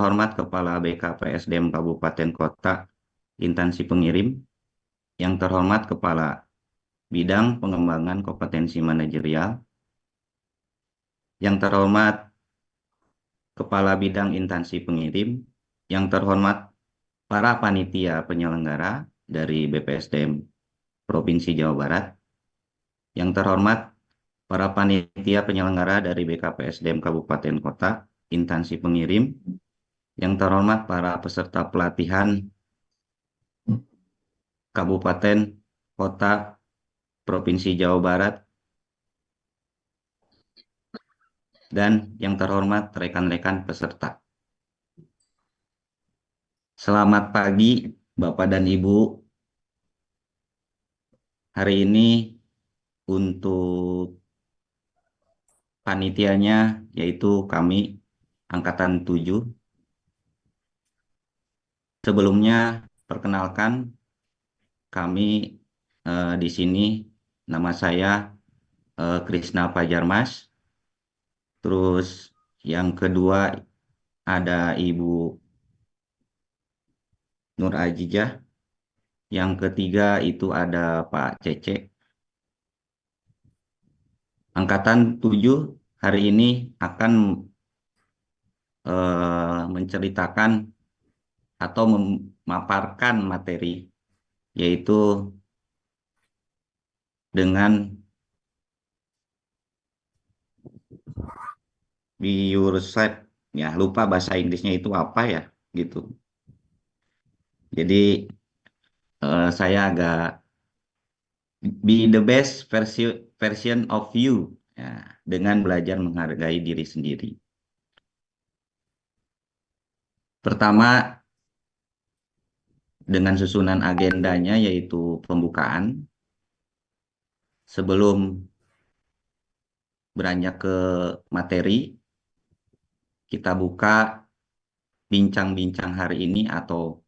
terhormat Kepala BKPSDM Kabupaten Kota Instansi Pengirim, yang terhormat Kepala Bidang Pengembangan Kompetensi Manajerial, yang terhormat Kepala Bidang Instansi Pengirim, yang terhormat para panitia penyelenggara dari BPSDM Provinsi Jawa Barat, yang terhormat para panitia penyelenggara dari BKPSDM Kabupaten Kota Instansi Pengirim, yang terhormat para peserta pelatihan Kabupaten Kota Provinsi Jawa Barat, dan yang terhormat rekan-rekan peserta. Selamat pagi Bapak dan Ibu. Hari ini untuk panitianya yaitu kami Angkatan 7. Sebelumnya perkenalkan, kami di sini nama saya Krisna Pajarmas. Terus yang kedua ada Ibu Nur Ajijah. Yang ketiga itu ada Pak Cece. Angkatan 7 hari ini akan menceritakan atau memaparkan materi, yaitu dengan be yourself. Ya, lupa bahasa Inggrisnya itu apa ya, gitu. Jadi saya agak be the best version of you, ya, dengan belajar menghargai diri sendiri. Pertama, dengan susunan agendanya yaitu pembukaan. Sebelum beranjak ke materi, kita buka bincang-bincang hari ini atau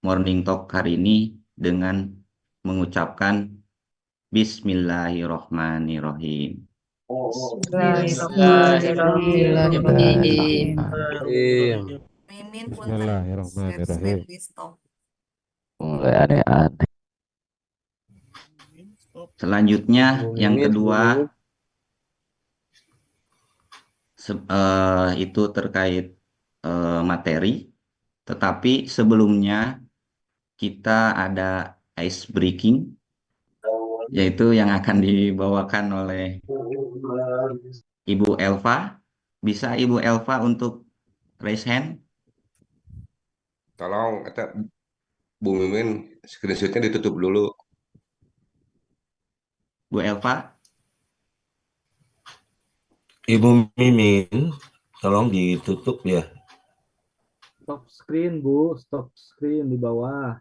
morning talk hari ini dengan mengucapkan Bismillahirrohmanirrohim. Bismillahirrahmanirrahim. Mimin punten Bismillahirrahmanirrahim. stop. Mulai aneh-aneh. Selanjutnya yang kedua itu terkait materi, tetapi sebelumnya kita ada ice breaking, yaitu yang akan dibawakan oleh Ibu Elva. Bisa Ibu Elva untuk raise hand? Tolong, Bu Mimin, screenshotnya ditutup dulu. Bu Elva? Ibu Mimin, tolong ditutup ya. Stop screen, Bu. Stop screen di bawah.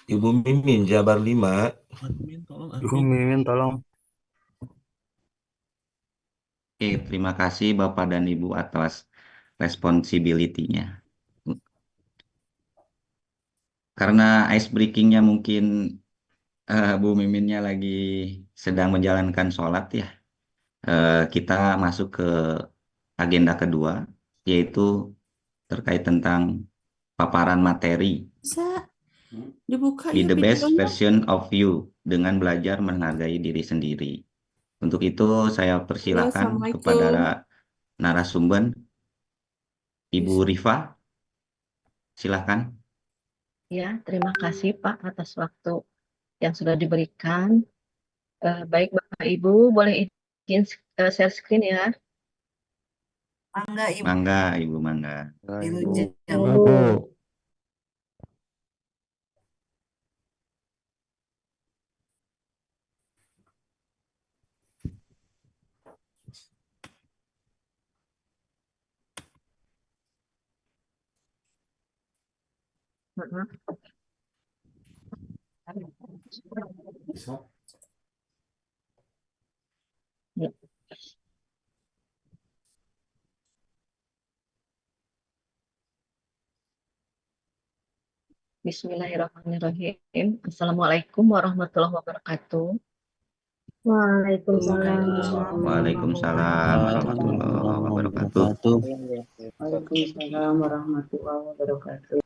Ibu Mimin, Jabar 5. Ibu Mimin tolong. Oke, terima kasih Bapak dan Ibu atas responsibility-nya. Karena ice breaking-nya mungkin Bu Miminnya lagi sedang menjalankan sholat ya. Kita masuk ke agenda kedua, yaitu terkait tentang paparan materi. Bisa dibuka Be ya the best videonya. version of you dengan belajar menghargai diri sendiri. Untuk itu saya Ya, persilakan kepada Assalamualaikum. narasumber Ibu Rifa. Silakan. Ya, terima kasih Pak atas waktu yang sudah diberikan. Baik Bapak Ibu, boleh izin share screen ya. Mangga Ibu Mangga, Ibu Mangga. Wilujeng. Bu. Ya. Bismillahirrahmanirrahim. Assalamualaikum warahmatullahi wabarakatuh. Waalaikumsalam Waalaikumsalam warahmatullahi wabarakatuh. Waalaikumsalam warahmatullahi wabarakatuh.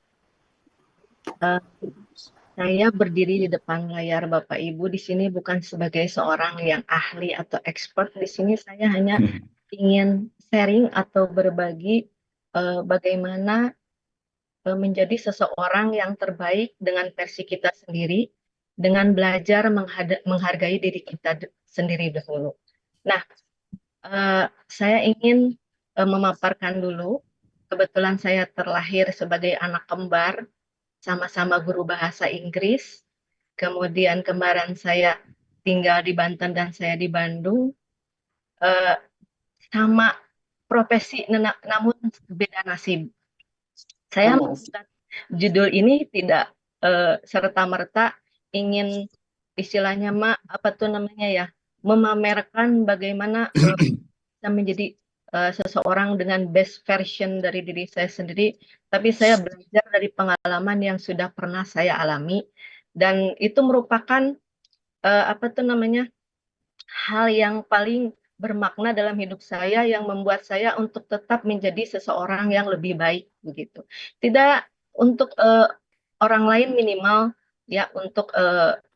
Saya berdiri di depan layar Bapak Ibu di sini bukan sebagai seorang yang ahli atau expert. Di sini saya hanya ingin sharing atau berbagi bagaimana menjadi seseorang yang terbaik dengan versi kita sendiri, dengan belajar menghargai diri kita sendiri dahulu. Nah, saya ingin memaparkan dulu, kebetulan saya terlahir sebagai anak kembar, sama-sama guru bahasa Inggris, kemudian kembaran saya tinggal di Banten dan saya di Bandung, sama profesi namun beda nasib. Saya mengangkat judul ini tidak serta-merta ingin istilahnya memamerkan bagaimana saya menjadi seseorang dengan best version dari diri saya sendiri, tapi saya belajar dari pengalaman yang sudah pernah saya alami dan itu merupakan hal yang paling bermakna dalam hidup saya yang membuat saya untuk tetap menjadi seseorang yang lebih baik begitu. Tidak untuk orang lain minimal ya, untuk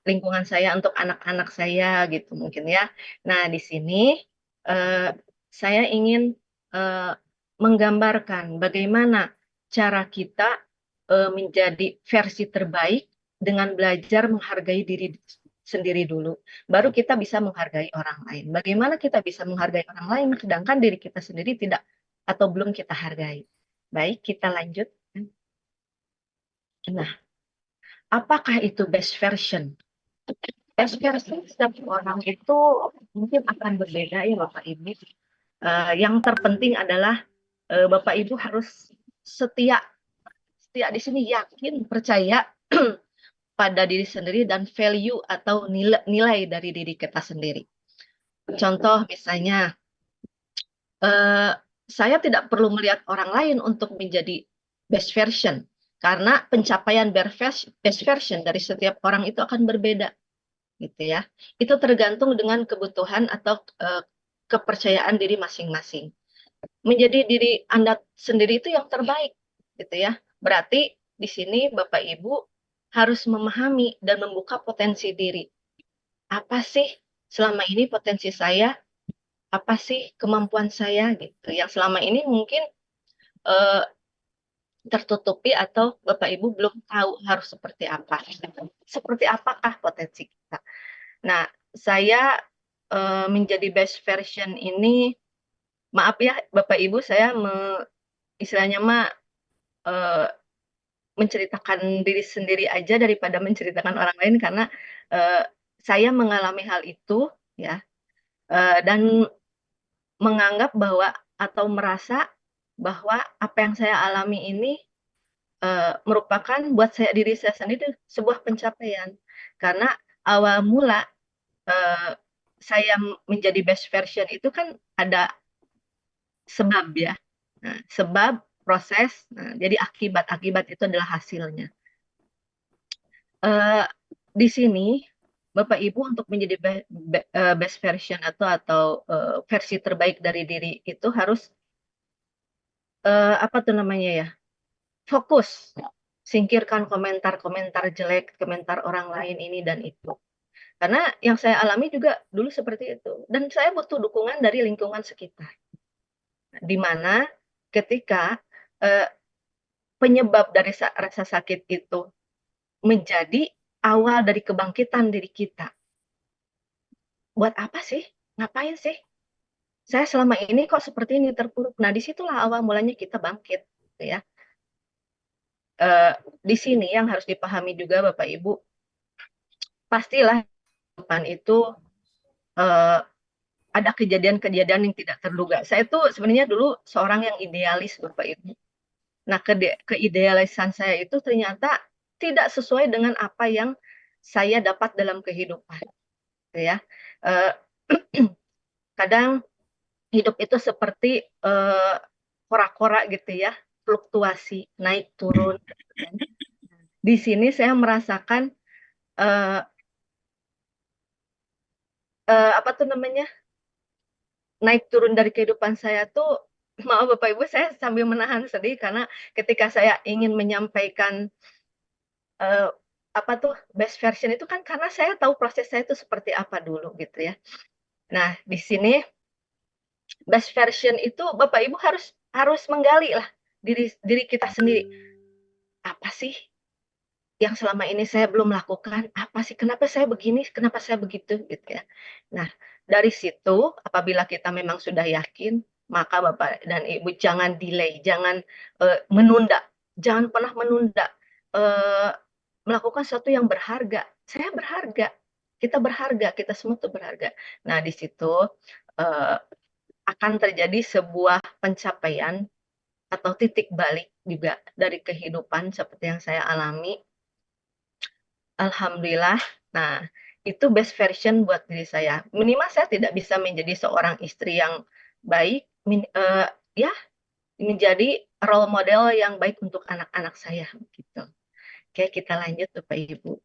lingkungan saya, untuk anak-anak saya gitu mungkin ya. Nah, di sini saya ingin menggambarkan bagaimana cara kita menjadi versi terbaik dengan belajar menghargai diri sendiri dulu, baru kita bisa menghargai orang lain. Bagaimana kita bisa menghargai orang lain sedangkan diri kita sendiri tidak atau belum kita hargai? Baik, kita lanjut. Nah, apakah itu best version? Best version setiap orang itu mungkin akan berbeda ya Bapak Ibu. Yang terpenting adalah Bapak Ibu harus setia di sini, yakin, percaya pada diri sendiri dan value atau nilai dari diri kita sendiri. Contoh misalnya, saya tidak perlu melihat orang lain untuk menjadi best version, karena pencapaian best version dari setiap orang itu akan berbeda, gitu ya. Itu tergantung dengan kebutuhan atau kepercayaan diri masing-masing. Menjadi diri Anda sendiri itu yang terbaik, gitu ya. Berarti di sini Bapak Ibu harus memahami dan membuka potensi diri. Apa sih selama ini potensi saya? Apa sih kemampuan saya gitu? Yang selama ini mungkin tertutupi atau Bapak Ibu belum tahu harus seperti apa. Seperti apakah potensi kita? Nah, saya menjadi best version ini, maaf ya Bapak Ibu, saya istilahnya menceritakan diri sendiri aja daripada menceritakan orang lain, karena saya mengalami hal itu ya, dan menganggap bahwa atau merasa bahwa apa yang saya alami ini merupakan buat diri saya sendiri sebuah pencapaian, karena awal mula saya menjadi best version itu kan ada sebab ya. Nah, sebab, proses, jadi akibat itu adalah hasilnya. Di sini Bapak Ibu untuk menjadi best version atau versi terbaik dari diri itu harus fokus, singkirkan komentar-komentar jelek, komentar orang lain ini dan itu. Karena yang saya alami juga dulu seperti itu, dan saya butuh dukungan dari lingkungan sekitar. Di mana ketika penyebab dari rasa sakit itu menjadi awal dari kebangkitan diri kita. Buat apa sih? Ngapain sih? Saya selama ini kok seperti ini, terpuruk. Nah, disitulah awal mulanya kita bangkit, gitu ya. Di sini yang harus dipahami juga Bapak Ibu, pastilah depan itu ada kejadian-kejadian yang tidak terduga. Saya tuh sebenarnya dulu seorang yang idealis Bapak Ibu. Nah, keidealisan saya itu ternyata tidak sesuai dengan apa yang saya dapat dalam kehidupan, gitu ya. Kadang hidup itu seperti kora-kora gitu ya, fluktuasi, naik turun. Di sini saya merasakan apa tuh namanya, naik turun dari kehidupan saya tuh, maaf Bapak Ibu, saya sambil menahan sedih karena ketika saya ingin menyampaikan apa tuh best version itu kan karena saya tahu proses saya itu seperti apa dulu gitu ya. Nah, di sini best version itu Bapak Ibu harus menggali lah diri kita sendiri. Apa sih yang selama ini saya belum lakukan? Apa sih kenapa saya begini, kenapa saya begitu gitu ya. Nah, dari situ apabila kita memang sudah yakin, maka Bapak dan Ibu jangan delay, jangan menunda, jangan pernah menunda melakukan sesuatu yang berharga. Saya berharga, kita semua tuh berharga. Nah, di situ akan terjadi sebuah pencapaian atau titik balik juga dari kehidupan seperti yang saya alami. Alhamdulillah. Nah, itu best version buat diri saya. Minimal saya tidak bisa menjadi seorang istri yang baik, ya menjadi role model yang baik untuk anak-anak saya gitu. Oke, kita lanjut Bapak Ibu.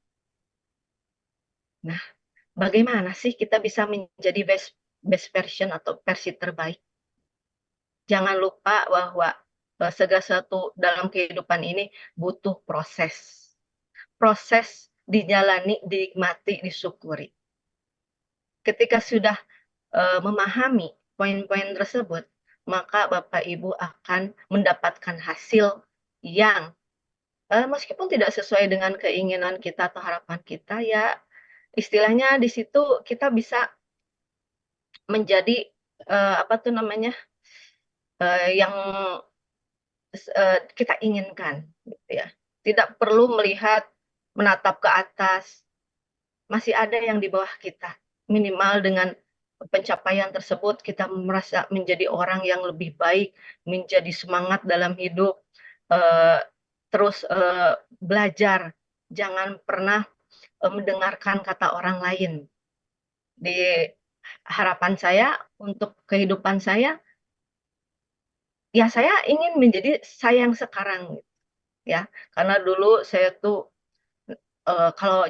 Nah, bagaimana sih kita bisa menjadi best version atau versi terbaik? Jangan lupa bahwa segala sesuatu dalam kehidupan ini butuh proses. Proses dijalani, dinikmati, disyukuri. Ketika sudah memahami poin-poin tersebut, maka Bapak Ibu akan mendapatkan hasil yang meskipun tidak sesuai dengan keinginan kita atau harapan kita, ya istilahnya di situ kita bisa menjadi apa tuh namanya yang kita inginkan, gitu ya. Tidak perlu menatap ke atas, masih ada yang di bawah kita. Minimal dengan pencapaian tersebut kita merasa menjadi orang yang lebih baik, menjadi semangat dalam hidup, terus belajar, jangan pernah mendengarkan kata orang lain. Di harapan saya untuk kehidupan saya, ya saya ingin menjadi saya yang sekarang, ya. Karena dulu saya tuh kalau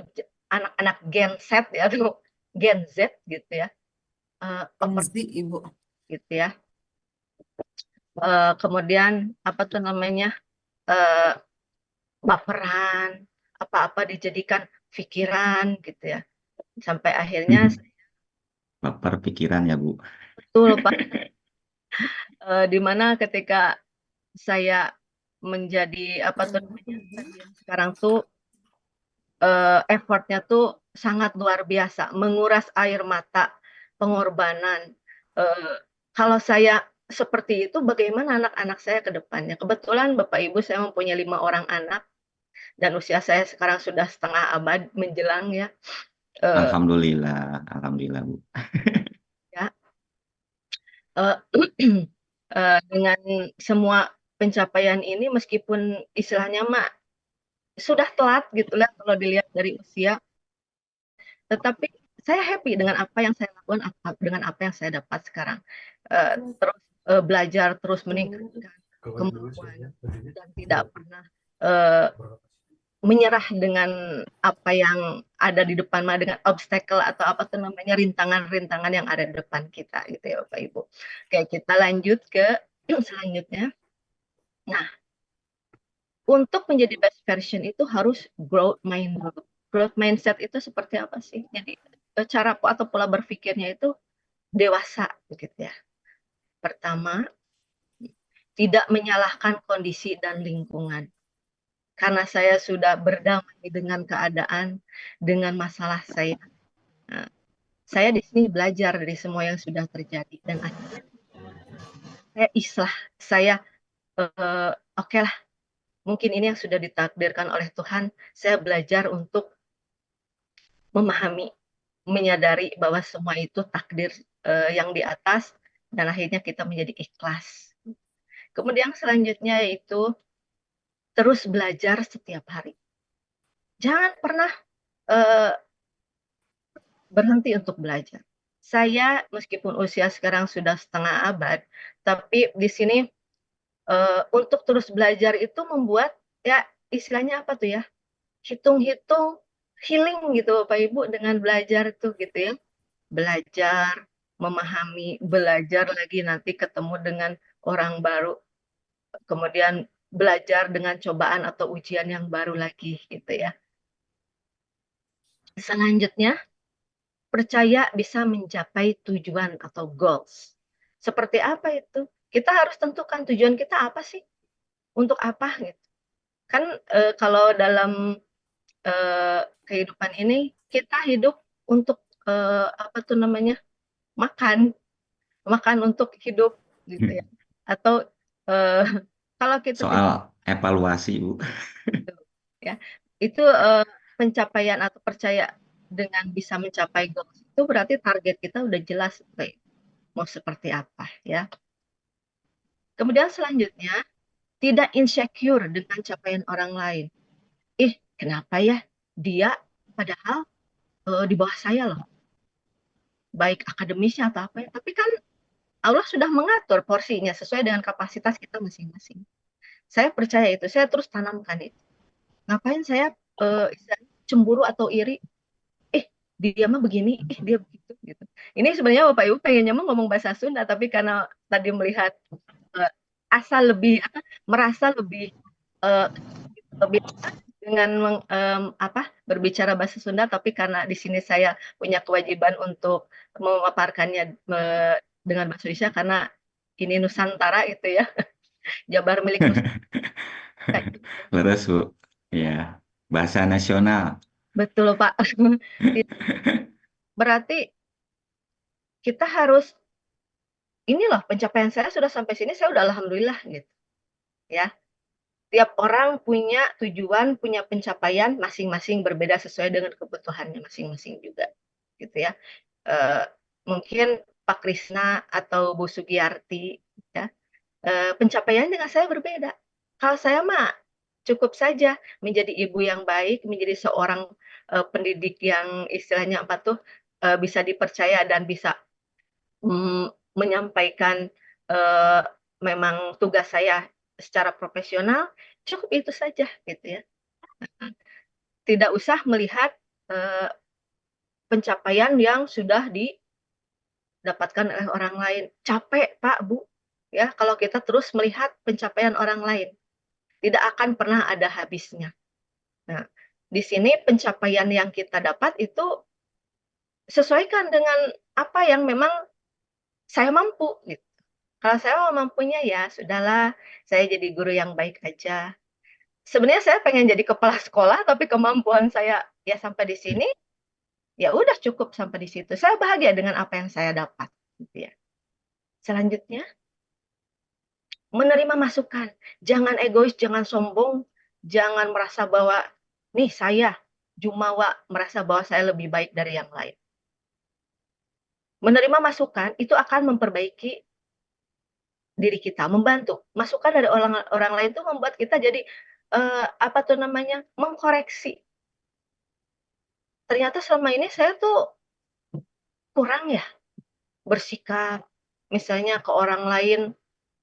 anak-anak Gen Z ya, tuh Gen Z gitu ya, Pasti Ibu. gitu ya. Kemudian apa tuh namanya, baperan, apa-apa dijadikan pikiran gitu ya. Sampai akhirnya Baper pikiran ya Bu. betul Pak, di mana ketika saya menjadi apa tuh namanya sekarang tuh effortnya tuh sangat luar biasa, menguras air mata, pengorbanan. Kalau saya seperti itu, bagaimana anak-anak saya ke depannya? Kebetulan Bapak Ibu saya mempunyai 5 orang anak dan usia saya sekarang sudah setengah abad menjelang ya. Alhamdulillah, alhamdulillah Bu. Ya. Dengan semua pencapaian ini meskipun istilahnya mah sudah telat gitu lah kalau dilihat dari usia, tetapi saya happy dengan apa yang saya lakukan, dengan apa yang saya dapat sekarang. Terus belajar, terus meningkatkan kemampuan dan tidak pernah menyerah dengan apa yang ada di depan, dengan obstacle atau apa tuh namanya rintangan-rintangan yang ada di depan kita gitu ya Bapak Ibu. Oke, kita lanjut ke selanjutnya. Nah, untuk menjadi best version itu harus growth mindset. Growth mindset itu seperti apa sih? Jadi cara atau pola berpikirnya itu dewasa gitu ya. Pertama, tidak menyalahkan kondisi dan lingkungan. Karena saya sudah berdamai dengan keadaan, dengan masalah saya. Nah, saya di sini belajar dari semua yang sudah terjadi dan akhirnya saya islah, saya oke lah, mungkin ini yang sudah ditakdirkan oleh Tuhan. Saya belajar untuk memahami, menyadari bahwa semua itu takdir yang di atas dan akhirnya kita menjadi ikhlas. Kemudian selanjutnya yaitu terus belajar setiap hari. Jangan pernah berhenti untuk belajar. Saya meskipun usia sekarang sudah setengah abad, tapi di sini untuk terus belajar itu membuat ya istilahnya apa tuh ya, hitung-hitung healing gitu Bapak Ibu dengan belajar itu gitu ya. belajar, memahami, belajar lagi nanti ketemu dengan orang baru, kemudian belajar dengan cobaan atau ujian yang baru lagi gitu ya. Selanjutnya, percaya bisa mencapai tujuan atau goals. Seperti apa itu? Kita harus tentukan tujuan kita apa sih? Untuk apa gitu. Kan kalau dalam kehidupan ini kita hidup untuk apa tuh namanya? Makan untuk hidup gitu ya. Atau eh, kalau kita tidak Soal evaluasi, Bu. ya, itu pencapaian atau percaya dengan bisa mencapai goals itu berarti target kita udah jelas mau seperti apa ya. Kemudian selanjutnya, tidak insecure dengan capaian orang lain. Kenapa ya dia padahal di bawah saya loh, baik akademisnya atau apa ya. Tapi kan Allah sudah mengatur porsinya sesuai dengan kapasitas kita masing-masing. Saya percaya itu, saya terus tanamkan itu. Ngapain saya istilahnya cemburu atau iri? Dia mah begini, dia begitu gitu. Ini sebenarnya Bapak Ibu pengennya mah ngomong bahasa Sunda, tapi karena tadi melihat asal lebih merasa lebih lebih dengan berbicara bahasa Sunda, tapi karena di sini saya punya kewajiban untuk memaparkannya dengan bahasa Indonesia karena ini Nusantara itu ya, Jabar milik Nusantara. Leres, Bu. Ya, bahasa nasional. Betul Pak. Berarti kita harus ini loh pencapaian saya sudah sampai sini, saya udah alhamdulillah gitu ya. Tiap orang punya tujuan, punya pencapaian masing-masing berbeda sesuai dengan kebutuhannya masing-masing juga, gitu ya. Mungkin Pak Krisna atau Bu Sugiyarti, ya, pencapaian dengan saya berbeda. Kalau saya mah cukup saja menjadi ibu yang baik, menjadi seorang pendidik yang istilahnya apa tuh bisa dipercaya dan bisa menyampaikan memang tugas saya secara profesional, cukup itu saja gitu ya. Tidak usah melihat pencapaian yang sudah didapatkan oleh orang lain. Capek Pak, Bu, ya kalau kita terus melihat pencapaian orang lain. Tidak akan pernah ada habisnya. Nah, di sini pencapaian yang kita dapat itu sesuaikan dengan apa yang memang saya mampu gitu. Kalau saya mampunya ya sudahlah, saya jadi guru yang baik aja. Sebenarnya saya pengen jadi kepala sekolah, tapi kemampuan saya ya sampai di sini, ya udah cukup sampai di situ. Saya bahagia dengan apa yang saya dapat, gitu ya. Selanjutnya, menerima masukan. Jangan egois, jangan sombong, jangan merasa bahwa nih saya jumawa merasa bahwa saya lebih baik dari yang lain. Menerima masukan itu akan memperbaiki diri kita, membantu. Masukan dari orang lain itu membuat kita jadi apa tuh namanya? Mengkoreksi. Ternyata selama ini saya tuh kurang ya bersikap, misalnya ke orang lain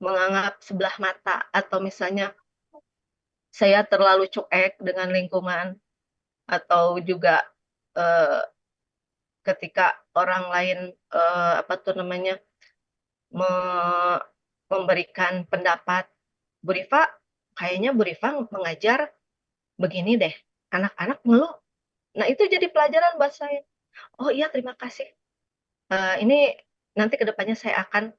menganggap sebelah mata atau misalnya saya terlalu cuek dengan lingkungan atau juga eh, ketika orang lain apa tuh namanya memberikan pendapat, Bu Rifa, kayaknya Bu Rifa mengajar begini deh, anak-anak ngeluh. Nah itu jadi pelajaran buat saya. Oh iya terima kasih. Ini nanti kedepannya saya akan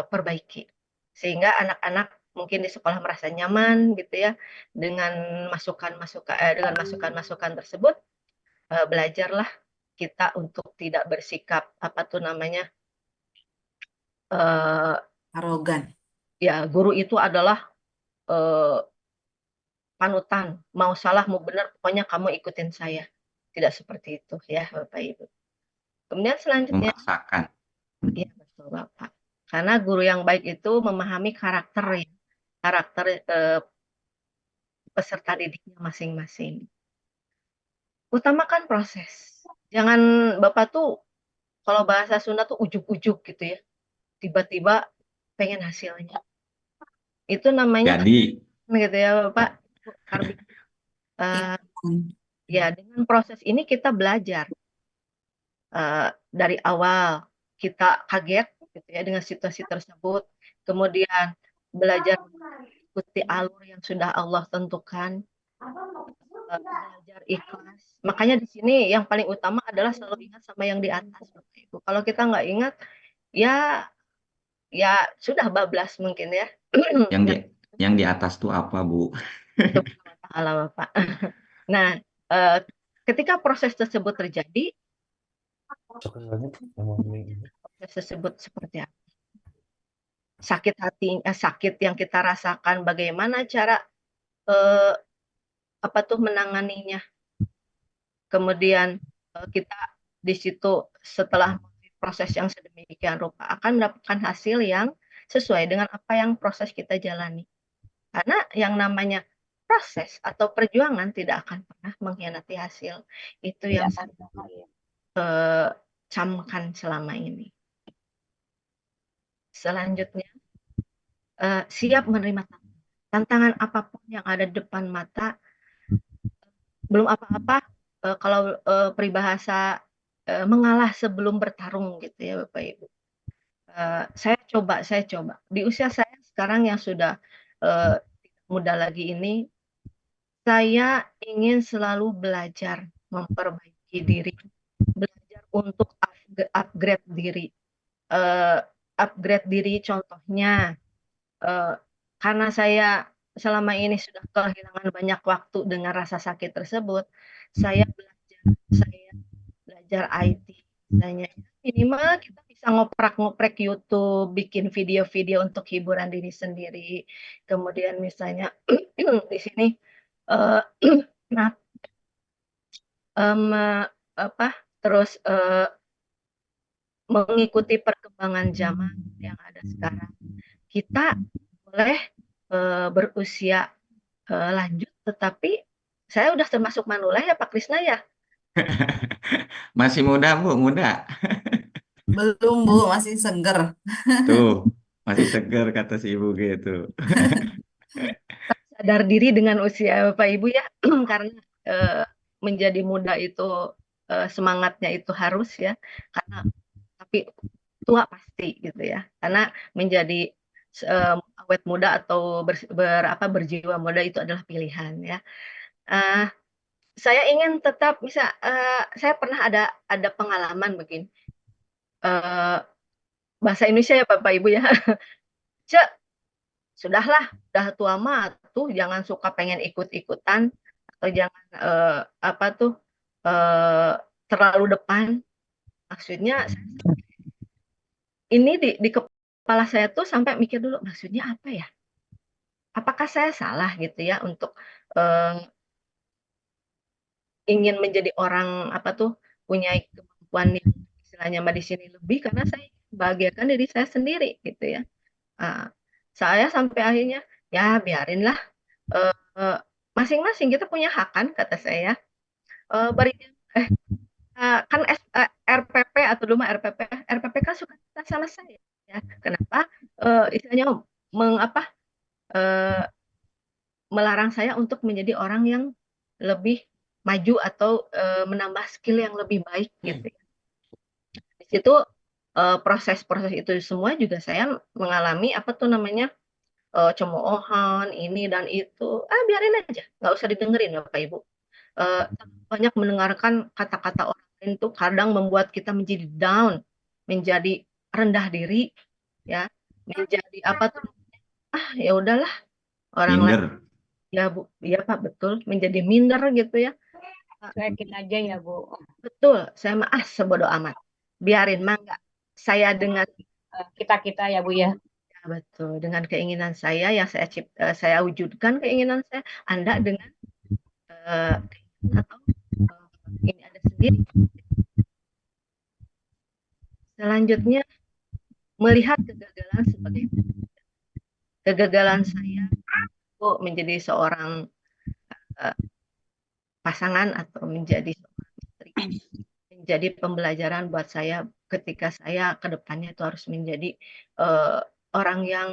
perbaiki sehingga anak-anak mungkin di sekolah merasa nyaman gitu ya dengan masukan-masukan tersebut. Belajarlah kita untuk tidak bersikap apa tuh namanya Arogan. ya guru itu adalah panutan, mau salah mau benar pokoknya kamu ikutin saya, tidak seperti itu ya Bapak Ibu. Kemudian selanjutnya Memaksakan. iya betul Bapak, karena guru yang baik itu memahami karakter peserta didiknya masing-masing. Utamakan proses, jangan Bapak tuh kalau bahasa Sunda tuh ujuk-ujuk gitu ya, tiba-tiba pengen hasilnya. Itu namanya Jadi, gitu ya Bapak. Ya dengan proses ini kita belajar. dari awal kita kaget gitu ya dengan situasi tersebut, kemudian belajar mengikuti alur yang sudah Allah tentukan, belajar ikhlas. Makanya di sini yang paling utama adalah selalu ingat sama yang di atas, Bapak Ibu. Kalau kita nggak ingat, ya ya sudah bablas mungkin ya. Yang di yang di atas tuh apa, Bu? Subhanahu wa ta'ala, Bapak. Nah, ketika proses tersebut terjadi, proses tersebut seperti apa? Sakit hati, sakit yang kita rasakan, bagaimana cara apa tuh menanganinya? Kemudian kita di situ setelah proses yang sedemikian rupa akan mendapatkan hasil yang sesuai dengan apa yang proses kita jalani. Karena yang namanya proses atau perjuangan tidak akan pernah mengkhianati hasil. Itu yang saya camkan selama ini. Selanjutnya, siap menerima tantangan apapun yang ada di depan mata. Belum apa-apa, kalau peribahasa mengalah sebelum bertarung gitu ya Bapak Ibu. Saya coba. Di usia saya sekarang yang sudah tidak muda lagi ini, saya ingin selalu belajar memperbaiki diri, belajar untuk upgrade diri. Upgrade diri contohnya, karena saya selama ini sudah kehilangan banyak waktu dengan rasa sakit tersebut, saya belajar IT. Misalnya, minimal kita bisa ngoprek-ngoprek YouTube, bikin video-video untuk hiburan diri sendiri. Kemudian misalnya di sini nah, terus mengikuti perkembangan zaman yang ada sekarang. Kita boleh berusia lanjut, tetapi saya udah termasuk manula ya Pak Krisna ya. Masih muda, Bu, muda. Belum, Bu, masih seger. Tuh, masih seger kata si Ibu gitu. Sadar diri dengan usia Bapak Ibu ya, karena menjadi muda itu semangatnya itu harus ya, karena tapi tua pasti gitu ya, karena menjadi awet muda atau berjiwa muda itu adalah pilihan ya. Saya ingin tetap bisa, saya pernah ada pengalaman begini, bahasa Indonesia ya Bapak Ibu ya, Cek, sudahlah, udah tua mah tuh jangan suka pengen ikut-ikutan atau jangan terlalu depan. Maksudnya ini di kepala saya tuh sampai mikir dulu maksudnya apa ya? Apakah saya salah gitu ya untuk ingin menjadi orang punya kemampuan yang istilahnya mbak di sini lebih karena saya bahagiakan diri saya sendiri gitu ya. Saya sampai akhirnya ya biarinlah, masing-masing kita punya hak kan kata saya. Kan RPP atau dulu mah RPP kan suka kita selesai ya. Kenapa istilahnya melarang saya untuk menjadi orang yang lebih maju atau menambah skill yang lebih baik gitu ya. Di situ proses-proses itu semua juga saya mengalami cemoohan ini dan itu, biarin aja, nggak usah didengerin Bapak Ibu. Banyak mendengarkan kata-kata orang lain itu kadang membuat kita menjadi down, menjadi rendah diri, ya, menjadi ya udahlah orang lain, Minder. ya Bu, ya Pak betul, menjadi minder gitu ya. Cuekin aja ya Bu. Betul, saya mah sebodoh amat, biarin mangga. Saya dengan Kita ya Bu ya. betul, dengan keinginan saya yang saya wujudkan keinginan saya, Anda dengan atau ini ada sendiri. Selanjutnya melihat kegagalan sebagai kegagalan saya menjadi seorang pasangan atau menjadi seorang istri, menjadi pembelajaran buat saya ketika saya ke depannya itu harus menjadi orang yang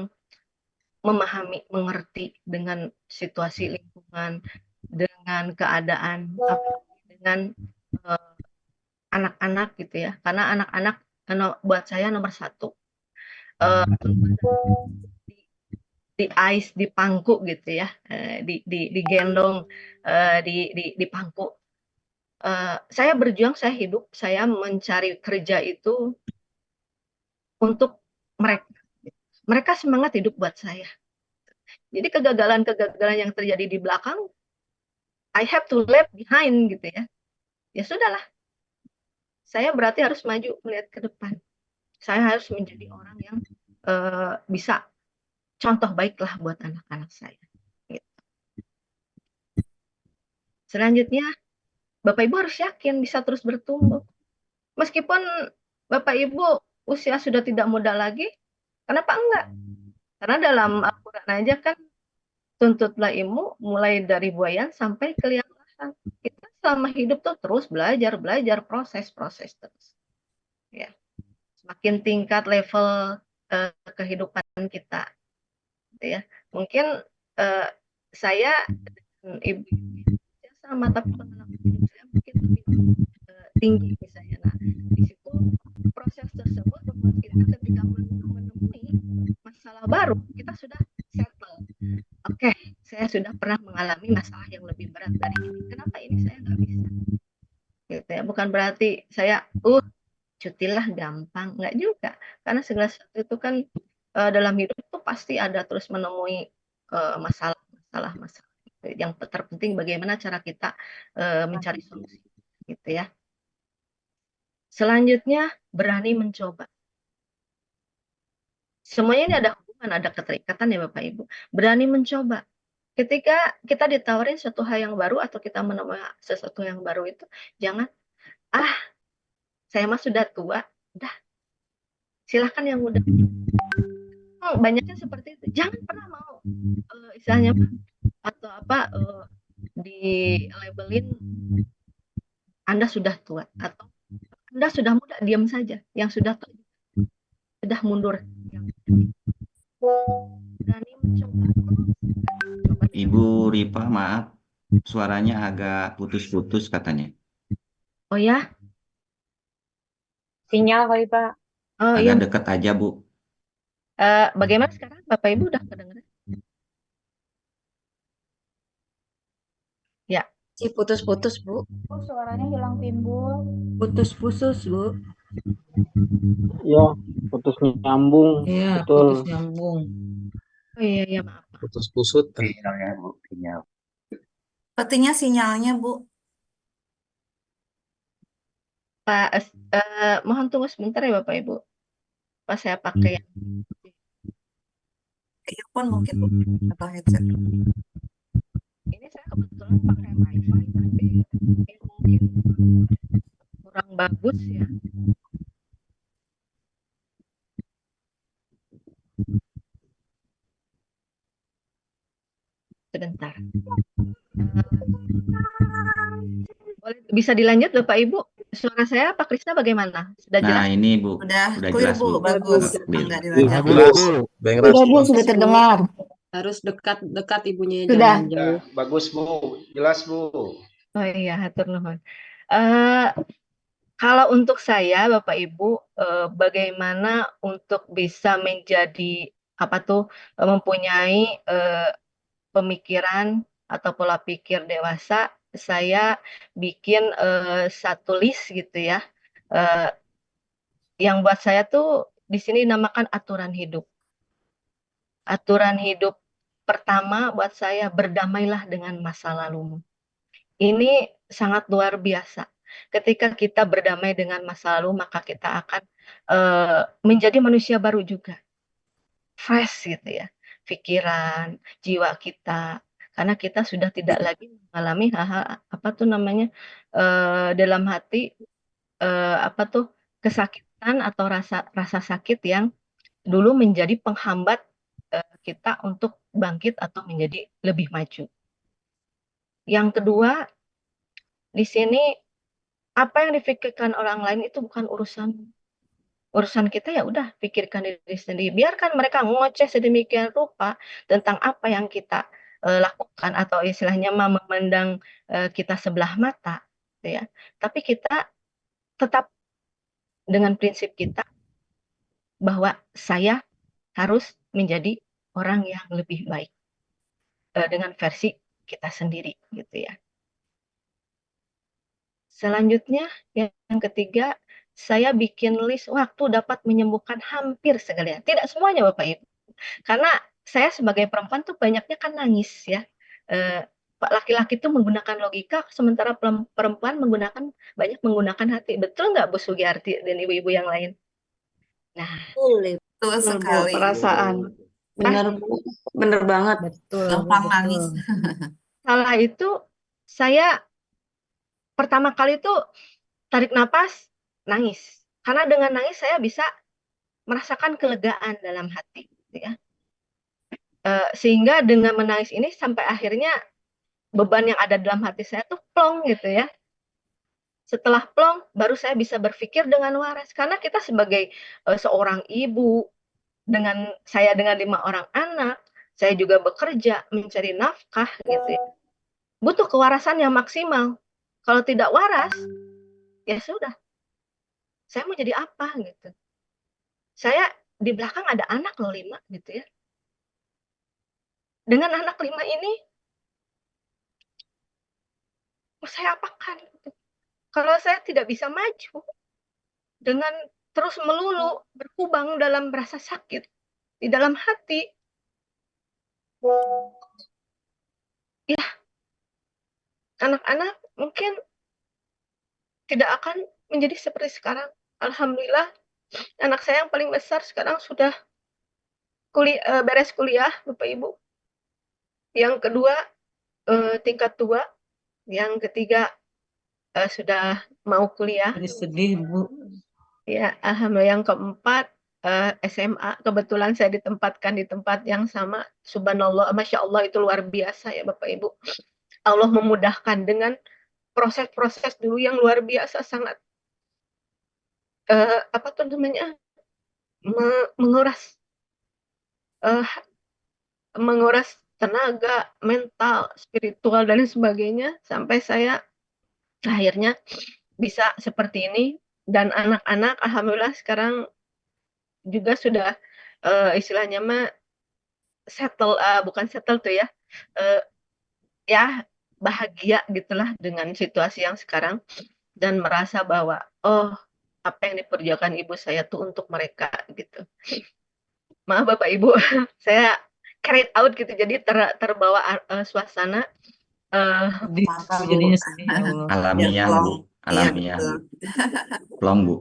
memahami, mengerti dengan situasi lingkungan, dengan keadaan, dengan anak-anak gitu ya, karena anak-anak buat saya nomor satu. Di, di ice, di pangku gitu ya, digendong, di pangku. Saya berjuang, saya hidup, saya mencari kerja itu untuk mereka. Mereka semangat hidup buat saya. Jadi kegagalan-kegagalan yang terjadi di belakang, I have to leave behind gitu ya. Ya sudahlah, saya berarti harus maju melihat ke depan. Saya harus menjadi orang yang bisa contoh baiklah buat anak-anak saya. Gitu. Selanjutnya, Bapak Ibu harus yakin bisa terus bertumbuh. Meskipun Bapak Ibu usia sudah tidak muda lagi, kenapa enggak? Karena dalam Al-Quran aja kan, tuntutlah ilmu mulai dari buayan sampai ke liang lahat. Kita selama hidup tuh terus belajar, proses terus. Ya. Semakin tingkat level kehidupan kita, gitu ya. Mungkin saya dan ibu sama, tapi pengalaman hidup saya mungkin lebih tinggi misalnya. Nah, di situ proses tersebut membuat kita ketika menemui masalah baru, kita sudah settle. Oke, saya sudah pernah mengalami masalah yang lebih berat dari ini. Kenapa ini saya nggak bisa? Gitu ya. Bukan berarti saya, cutilah gampang, nggak juga. Karena segala sesuatu itu kan dalam hidup itu pasti ada terus menemui masalah. Yang terpenting bagaimana cara kita mencari solusi, gitu ya. Selanjutnya, berani mencoba. Semuanya ini ada hubungan, ada keterikatan ya Bapak Ibu. Berani mencoba. Ketika kita ditawarin suatu hal yang baru atau kita menemui sesuatu yang baru itu, jangan, saya mah sudah tua, udah, silahkan yang muda. Banyaknya seperti itu. Jangan pernah mau, istilahnya atau apa, di labelin Anda sudah tua atau Anda sudah muda, diam saja. Yang sudah tua sudah mundur. Berani mencoba. Ibu Ripa, maaf, suaranya agak putus-putus katanya. Oh ya? Sinyal kali Pak. Oh Agak iya. dekat aja, Bu. Bagaimana sekarang Bapak Ibu udah kedengeran? Ya. Si putus-putus, Bu. Suaranya hilang timbul. Putus-putus, Bu. Ya, putus nyambung. Iya, Betul. putus nyambung. Oh iya, maaf. Putus pusut. Sinyalnya, Bu. Sinyal. Sepertinya sinyalnya, Bu. Pak, mohon tunggu sebentar ya Bapak Ibu. Pas saya pakai yang Earphone mungkin, Bu. Atau headset. ini, saya kebetulan pakai wifi tapi ya mungkin kurang bagus ya. Sebentar. Boleh, bisa dilanjut Bapak Ibu? Suara saya Pak Krisna bagaimana? Sudah jelas? Nah, ini Bu. Udah jelas, clear, Bu. Bu. Bagus. Clear. Enggak dilanjut. Bagus. Bang Ras. Sudah Bu, sudah terdengar. Harus dekat-dekat ibunya, Sudah. jangan jauh. Bagus Bu, jelas Bu. Oh iya, hatur nuhun. Kalau untuk saya Bapak Ibu, bagaimana untuk bisa menjadi mempunyai pemikiran atau pola pikir dewasa, saya bikin satu list gitu ya, yang buat saya tuh di sini dinamakan aturan hidup. Aturan hidup pertama buat saya, berdamailah dengan masa lalumu. Ini sangat luar biasa. Ketika kita berdamai dengan masa lalu, maka kita akan menjadi manusia baru juga. Fresh gitu ya, pikiran, jiwa kita. Karena kita sudah tidak lagi mengalami hal-hal dalam hati kesakitan atau rasa sakit yang dulu menjadi penghambat kita untuk bangkit atau menjadi lebih maju. Yang kedua, di sini apa yang dipikirkan orang lain itu bukan urusan kita, ya udah pikirkan diri sendiri. Biarkan mereka ngoceh sedemikian rupa tentang apa yang kita lakukan atau istilahnya memandang kita sebelah mata, gitu ya. Tapi kita tetap dengan prinsip kita bahwa saya harus menjadi orang yang lebih baik dengan versi kita sendiri gitu ya. Selanjutnya yang ketiga, saya bikin list waktu dapat menyembuhkan hampir segala. Tidak semuanya Bapak Ibu. Karena saya sebagai perempuan tuh banyaknya kan nangis ya. Laki-laki itu menggunakan logika, sementara perempuan banyak menggunakan hati. Betul nggak Bu Sugiyarti dan ibu-ibu yang lain? Nah, Betul betul, Bu, sekali. perasaan. Bener, bener banget. Betul, Gampang betul. nangis. Setelah itu saya pertama kali tuh tarik napas, nangis. Karena dengan nangis saya bisa merasakan kelegaan dalam hati, gitu ya. Sehingga dengan menangis ini sampai akhirnya beban yang ada dalam hati saya tuh plong gitu ya. Setelah plong, baru saya bisa berpikir dengan waras. Karena kita sebagai seorang ibu, dengan 5 orang anak, saya juga bekerja, mencari nafkah gitu ya. Butuh kewarasan yang maksimal. Kalau tidak waras, ya sudah. Saya mau jadi apa gitu. Saya di belakang ada anak loh 5 gitu ya. Dengan anak 5 ini, mau saya apakan gitu. Kalau saya tidak bisa maju dengan terus melulu berkubang dalam rasa sakit di dalam hati, ya anak-anak mungkin tidak akan menjadi seperti sekarang. Alhamdulillah, anak saya yang paling besar sekarang sudah beres kuliah, Bapak Ibu. Yang kedua tingkat 2, yang ketiga sudah mau kuliah. Sedih, Bu. Ya, alhamdulillah. Yang keempat SMA. Kebetulan saya ditempatkan di tempat yang sama. Subhanallah, Masya Allah, itu luar biasa ya Bapak Ibu. Allah memudahkan dengan proses-proses dulu yang luar biasa, sangat apa tuh namanya, menguras tenaga, mental, spiritual dan sebagainya, sampai saya akhirnya bisa seperti ini. Dan anak-anak alhamdulillah sekarang juga sudah istilahnya mah settle, bukan settle tuh ya, ya bahagia gitulah dengan situasi yang sekarang, dan merasa bahwa apa yang diperjuangkan ibu saya tuh untuk mereka gitu. Maaf Bapak Ibu, saya carried out gitu, jadi terbawa suasana. Mantap, Bu. Jadinya sedih, ya Allah. Alamiah, plong. Bu. Iya, Alamiah. betul. Plong, Bu.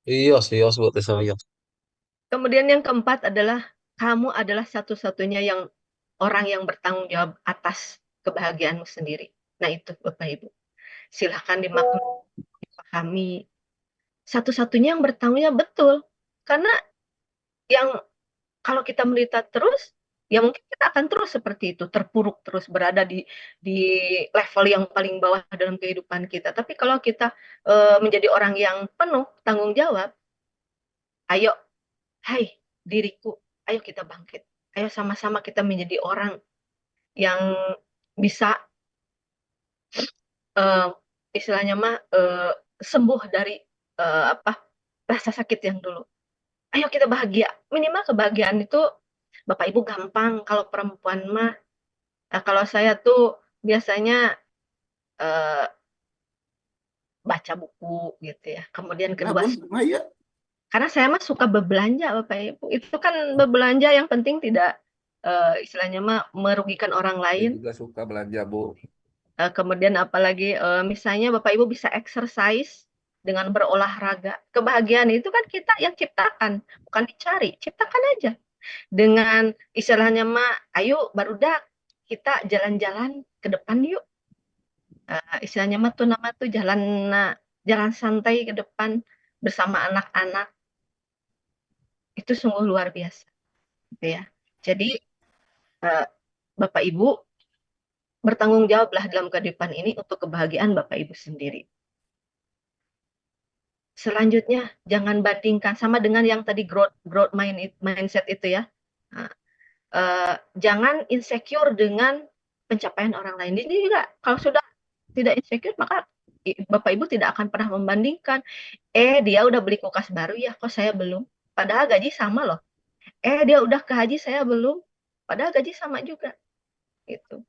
Iya, serius buat serius. Kemudian yang keempat adalah kamu adalah satu-satunya orang yang bertanggung jawab atas kebahagiaanmu sendiri. Nah itu Bapak Ibu, silahkan dimaknai, dipahami. Satu-satunya yang bertanggung jawab, betul. Karena yang kalau kita melita terus, ya mungkin kita akan terus seperti itu, terpuruk terus, berada di level yang paling bawah dalam kehidupan kita. Tapi kalau kita menjadi orang yang penuh tanggung jawab, ayo, hai diriku, ayo kita bangkit. Ayo sama-sama kita menjadi orang yang bisa istilahnya mah sembuh dari rasa sakit yang dulu. Ayo kita bahagia. Minimal kebahagiaan itu Bapak Ibu gampang. Kalau perempuan mah, kalau saya tuh biasanya baca buku gitu ya. Kemudian kedua, karena saya mah suka berbelanja Bapak Ibu. Itu kan berbelanja yang penting tidak istilahnya mah merugikan orang Saya lain. juga suka belanja, Bu. Kemudian apalagi misalnya Bapak Ibu bisa exercise dengan berolahraga. Kebahagiaan itu kan kita yang ciptakan, bukan dicari. Ciptakan aja. Dengan istilahnya mah, ayo barudak kita jalan-jalan ke depan yuk. Istilahnya mah tuh nama tuh jalan santai ke depan bersama anak-anak. Itu sungguh luar biasa. Gitu ya. Jadi Bapak Ibu bertanggung jawablah dalam kehidupan ini untuk kebahagiaan Bapak Ibu sendiri. Selanjutnya, jangan bandingkan sama dengan yang tadi growth mindset itu ya. Nah, jangan insecure dengan pencapaian orang lain. Ini juga kalau sudah tidak insecure, maka Bapak Ibu tidak akan pernah membandingkan. Dia udah beli kulkas baru ya, kok saya belum? Padahal gaji sama loh. Dia udah ke haji, saya belum. Padahal gaji sama juga. Gitu.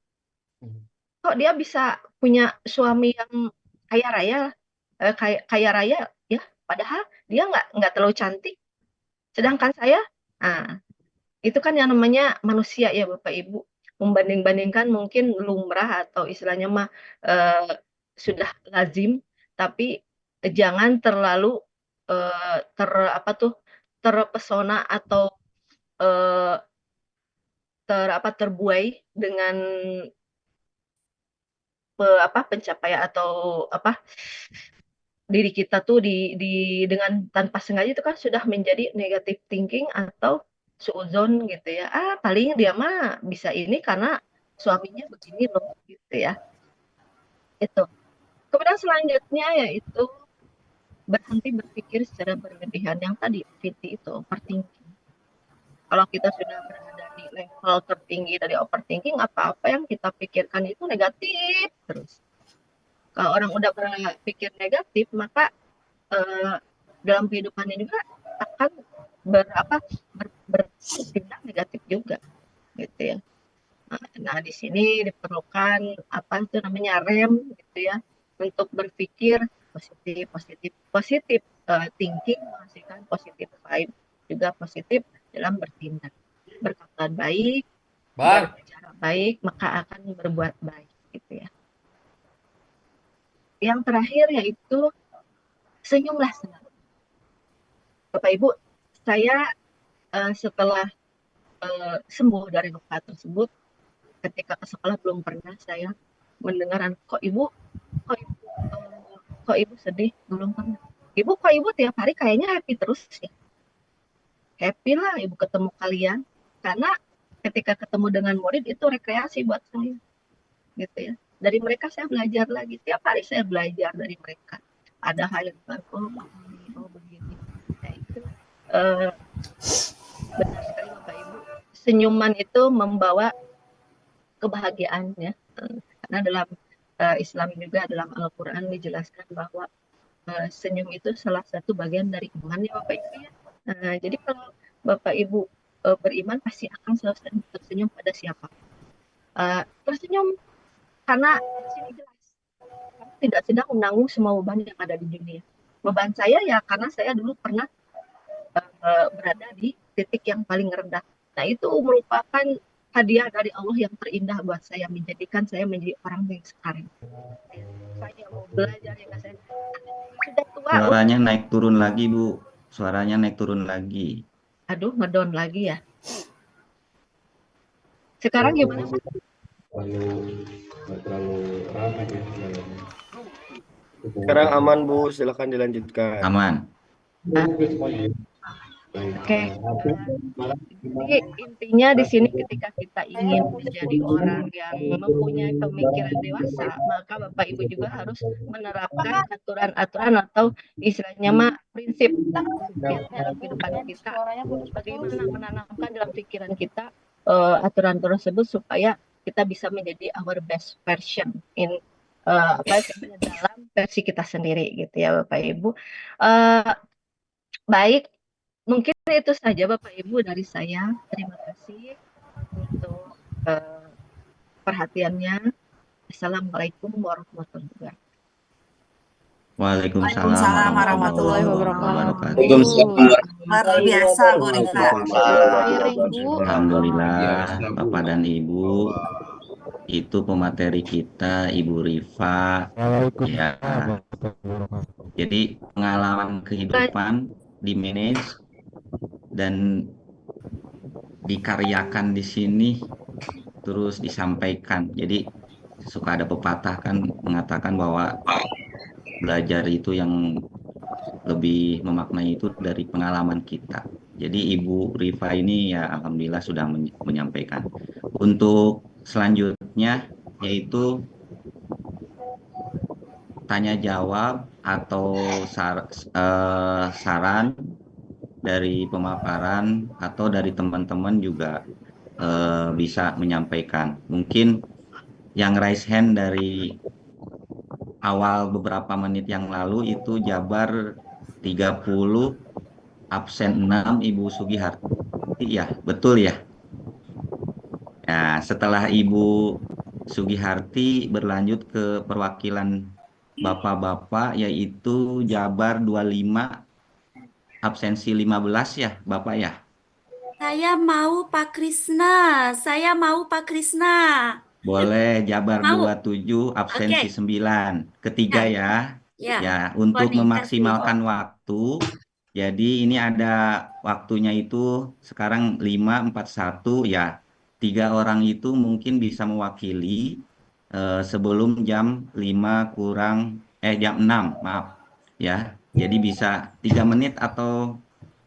Kok dia bisa punya suami yang kaya raya, kaya raya ya? Padahal dia nggak terlalu cantik. Sedangkan saya, nah, itu kan yang namanya manusia ya Bapak Ibu. Membanding-bandingkan mungkin lumrah atau istilahnya mah sudah lazim, tapi jangan terlalu terpesona atau terbuai dengan pencapaian atau diri kita tuh dengan tanpa sengaja itu kan sudah menjadi negative thinking atau suudzon gitu ya. Paling dia mah bisa ini karena suaminya begini loh gitu ya. Itu. Kemudian selanjutnya yaitu berhenti berpikir secara berlebihan yang tadi Fiti itu overthinking. Kalau kita sudah berada di level tertinggi dari overthinking, apa-apa yang kita pikirkan itu negatif terus. Kalau orang udah berpikir negatif, maka dalam kehidupannya juga akan bertindak negatif juga, gitu ya. Nah, di sini diperlukan rem, gitu ya, untuk berpikir positif thinking menghasilkan positif vibe, juga positif dalam bertindak, berkata baik, berbicara baik, maka akan berbuat baik, gitu ya. Yang terakhir yaitu senyumlah selalu. Bapak Ibu, saya setelah sembuh dari luka tersebut, ketika ke sekolah belum pernah saya mendengar kok ibu sedih, belum pernah. Ibu tiap hari kayaknya happy terus ya. Happy lah ibu ketemu kalian, karena ketika ketemu dengan murid itu rekreasi buat saya, gitu ya. Dari mereka saya belajar lagi, tiap hari saya belajar dari mereka. Ada hal yang baru, begini. Nah, itu benar sekali Bapak Ibu. Senyuman itu membawa kebahagiaan ya. Karena dalam Islam juga, dalam Al-Quran dijelaskan bahwa senyum itu salah satu bagian dari iman ya Bapak Ibu ya. Jadi kalau Bapak Ibu beriman pasti akan selalu tersenyum pada siapa. Tersenyum karena di sini jelas kamu tidak sedang menanggung semua beban yang ada di dunia. Beban saya ya karena saya dulu pernah berada di titik yang paling rendah. Nah, itu merupakan hadiah dari Allah yang terindah buat saya, menjadikan saya menjadi orang yang sekarang. Saya mau belajar yang saya sudah tua. Suaranya naik turun lagi, Bu. Suaranya naik turun lagi. Aduh, ngedown lagi ya. Sekarang gimana, Pak? Sekarang aman Bu, silakan dilanjutkan. Aman. Oke. Jadi intinya di sini ketika kita ingin menjadi orang yang mempunyai pemikiran dewasa, maka Bapak Ibu juga harus menerapkan aturan-aturan atau istilahnya prinsip dalam kehidupan kita. Bagaimana menanamkan dalam pikiran kita aturan tersebut supaya kita bisa menjadi our best version in dalam versi kita sendiri gitu ya Bapak Ibu. Baik, mungkin itu saja Bapak Ibu dari saya. Terima kasih untuk perhatiannya. Assalamualaikum warahmatullahi wabarakatuh. Waalaikumsalam warahmatullahi wabarakatuh. Luar biasa Bu Rika. Alhamdulillah Bapak dan Ibu, itu pemateri kita Ibu Rifa ya. Jadi pengalaman kehidupan di manage dan dikaryakan di sini terus disampaikan. Jadi suka ada pepatah kan mengatakan bahwa belajar itu yang lebih memaknai itu dari pengalaman kita. Jadi Ibu Rifa ini ya alhamdulillah sudah menyampaikan. Untuk selanjutnya yaitu tanya jawab atau saran dari pemaparan atau dari teman-teman juga bisa menyampaikan. Mungkin yang raise hand dari awal beberapa menit yang lalu itu Jabar 30, absen 6 Ibu Sugiharti ya, betul ya? Ya, setelah Ibu Sugiharti berlanjut ke perwakilan Bapak-bapak yaitu Jabar 25, absensi 15 ya, Bapak ya. Saya mau Pak Krisna. Saya mau Pak Krisna. Boleh Jabar Mau. 27, absensi Oke. 9. Ketiga ya. Ya. Ya, untuk Koordinasi. memaksimalkan waktu. Jadi ini ada waktunya itu sekarang 5:41 ya. 3 orang itu mungkin bisa mewakili sebelum jam 5 kurang jam 6, maaf. Ya. Jadi bisa 3 menit atau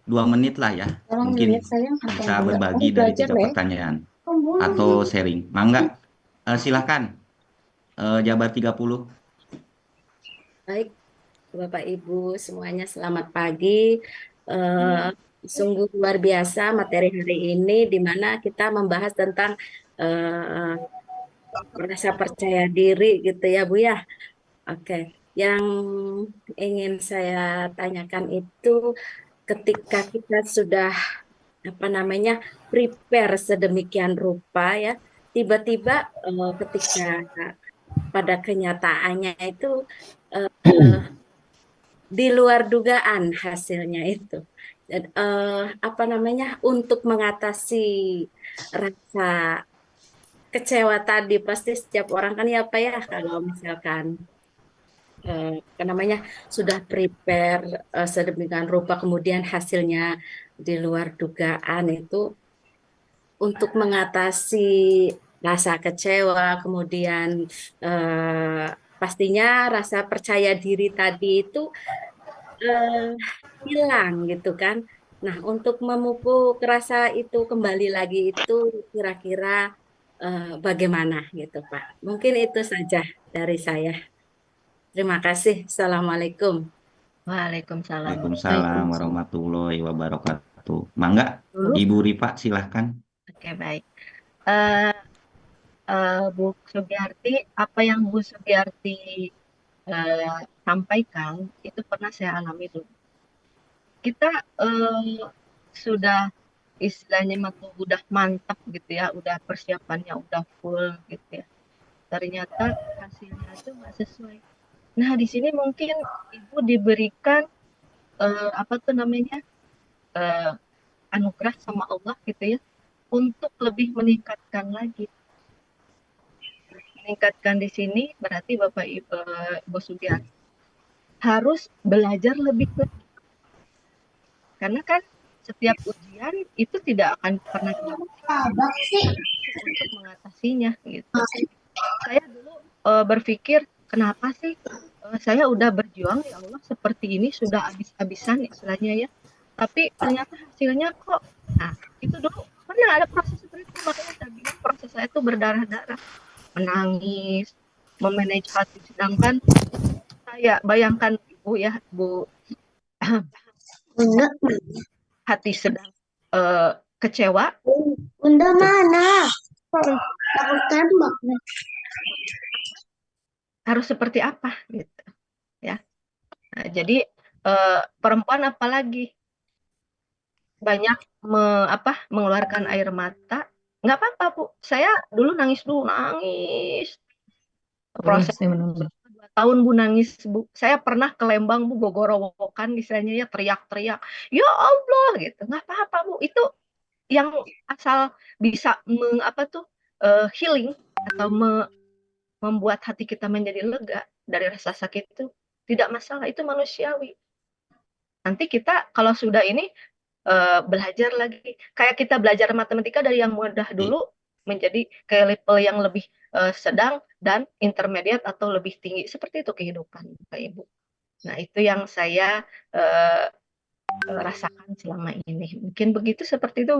2 menit lah ya. Mungkin bisa berbagi dari 3 pertanyaan atau sharing. Mangga, silahkan Jabar 30. Baik, Bapak Ibu semuanya selamat pagi. Sungguh luar biasa materi hari ini di mana kita membahas tentang rasa percaya diri gitu ya Bu ya. Oke, yang ingin saya tanyakan itu ketika kita sudah prepare sedemikian rupa ya, tiba-tiba ketika pada kenyataannya itu di luar dugaan hasilnya itu. Dan, untuk mengatasi rasa kecewa tadi pasti setiap orang kan ya Pak ya kalau misalkan sudah prepare sedemikian rupa kemudian hasilnya di luar dugaan itu untuk mengatasi rasa kecewa kemudian pastinya rasa percaya diri tadi itu hilang gitu kan. Nah, untuk memupuk rasa itu kembali lagi itu kira-kira bagaimana gitu Pak? Mungkin itu saja dari saya. Terima kasih. Assalamualaikum. Waalaikumsalam. Waalaikumsalam warahmatullahi wabarakatuh. Mangga, Ibu Rifa silahkan. Oke, baik. Bu Sugiarti, apa yang Bu Sugiarti sampaikan itu pernah saya alami dulu. Kita sudah istilahnya udah mantap gitu ya, udah persiapannya udah full gitu ya. Ternyata hasilnya itu nggak sesuai. Nah, di sini mungkin Ibu diberikan anugerah sama Allah gitu ya, untuk lebih meningkatkan lagi. Meningkatkan di sini berarti Bapak Ibu Sugiarti harus belajar lebih lagi. Karena kan setiap ujian itu tidak akan pernah untuk mengatasinya gitu. Saya dulu berpikir kenapa sih saya udah berjuang ya Allah seperti ini sudah habis-habisan istilahnya ya, tapi ternyata hasilnya kok. Nah itu dulu pernah ada proses seperti itu, makanya saya bilang proses saya itu berdarah-darah, menangis, memanage hati, sedangkan saya bayangkan Ibu ya Bu hati sedang kecewa. Bunda mana? Harus seperti apa gitu ya. Nah, jadi perempuan apalagi banyak mengeluarkan air mata, nggak apa-apa Bu. Saya dulu nangis proses 2 tahun Bu nangis Bu. Saya pernah ke Lembang Bu, gogorowokan misalnya ya, teriak-teriak ya Allah gitu, nggak apa-apa Bu. Itu yang asal bisa healing atau membuat hati kita menjadi lega dari rasa sakit itu tidak masalah, itu manusiawi. Nanti kita kalau sudah ini belajar lagi, kayak kita belajar matematika dari yang mudah dulu menjadi ke level yang lebih sedang dan intermediate atau lebih tinggi, seperti itu kehidupan Bapak Ibu. Nah itu yang saya rasakan selama ini. Mungkin begitu, seperti itu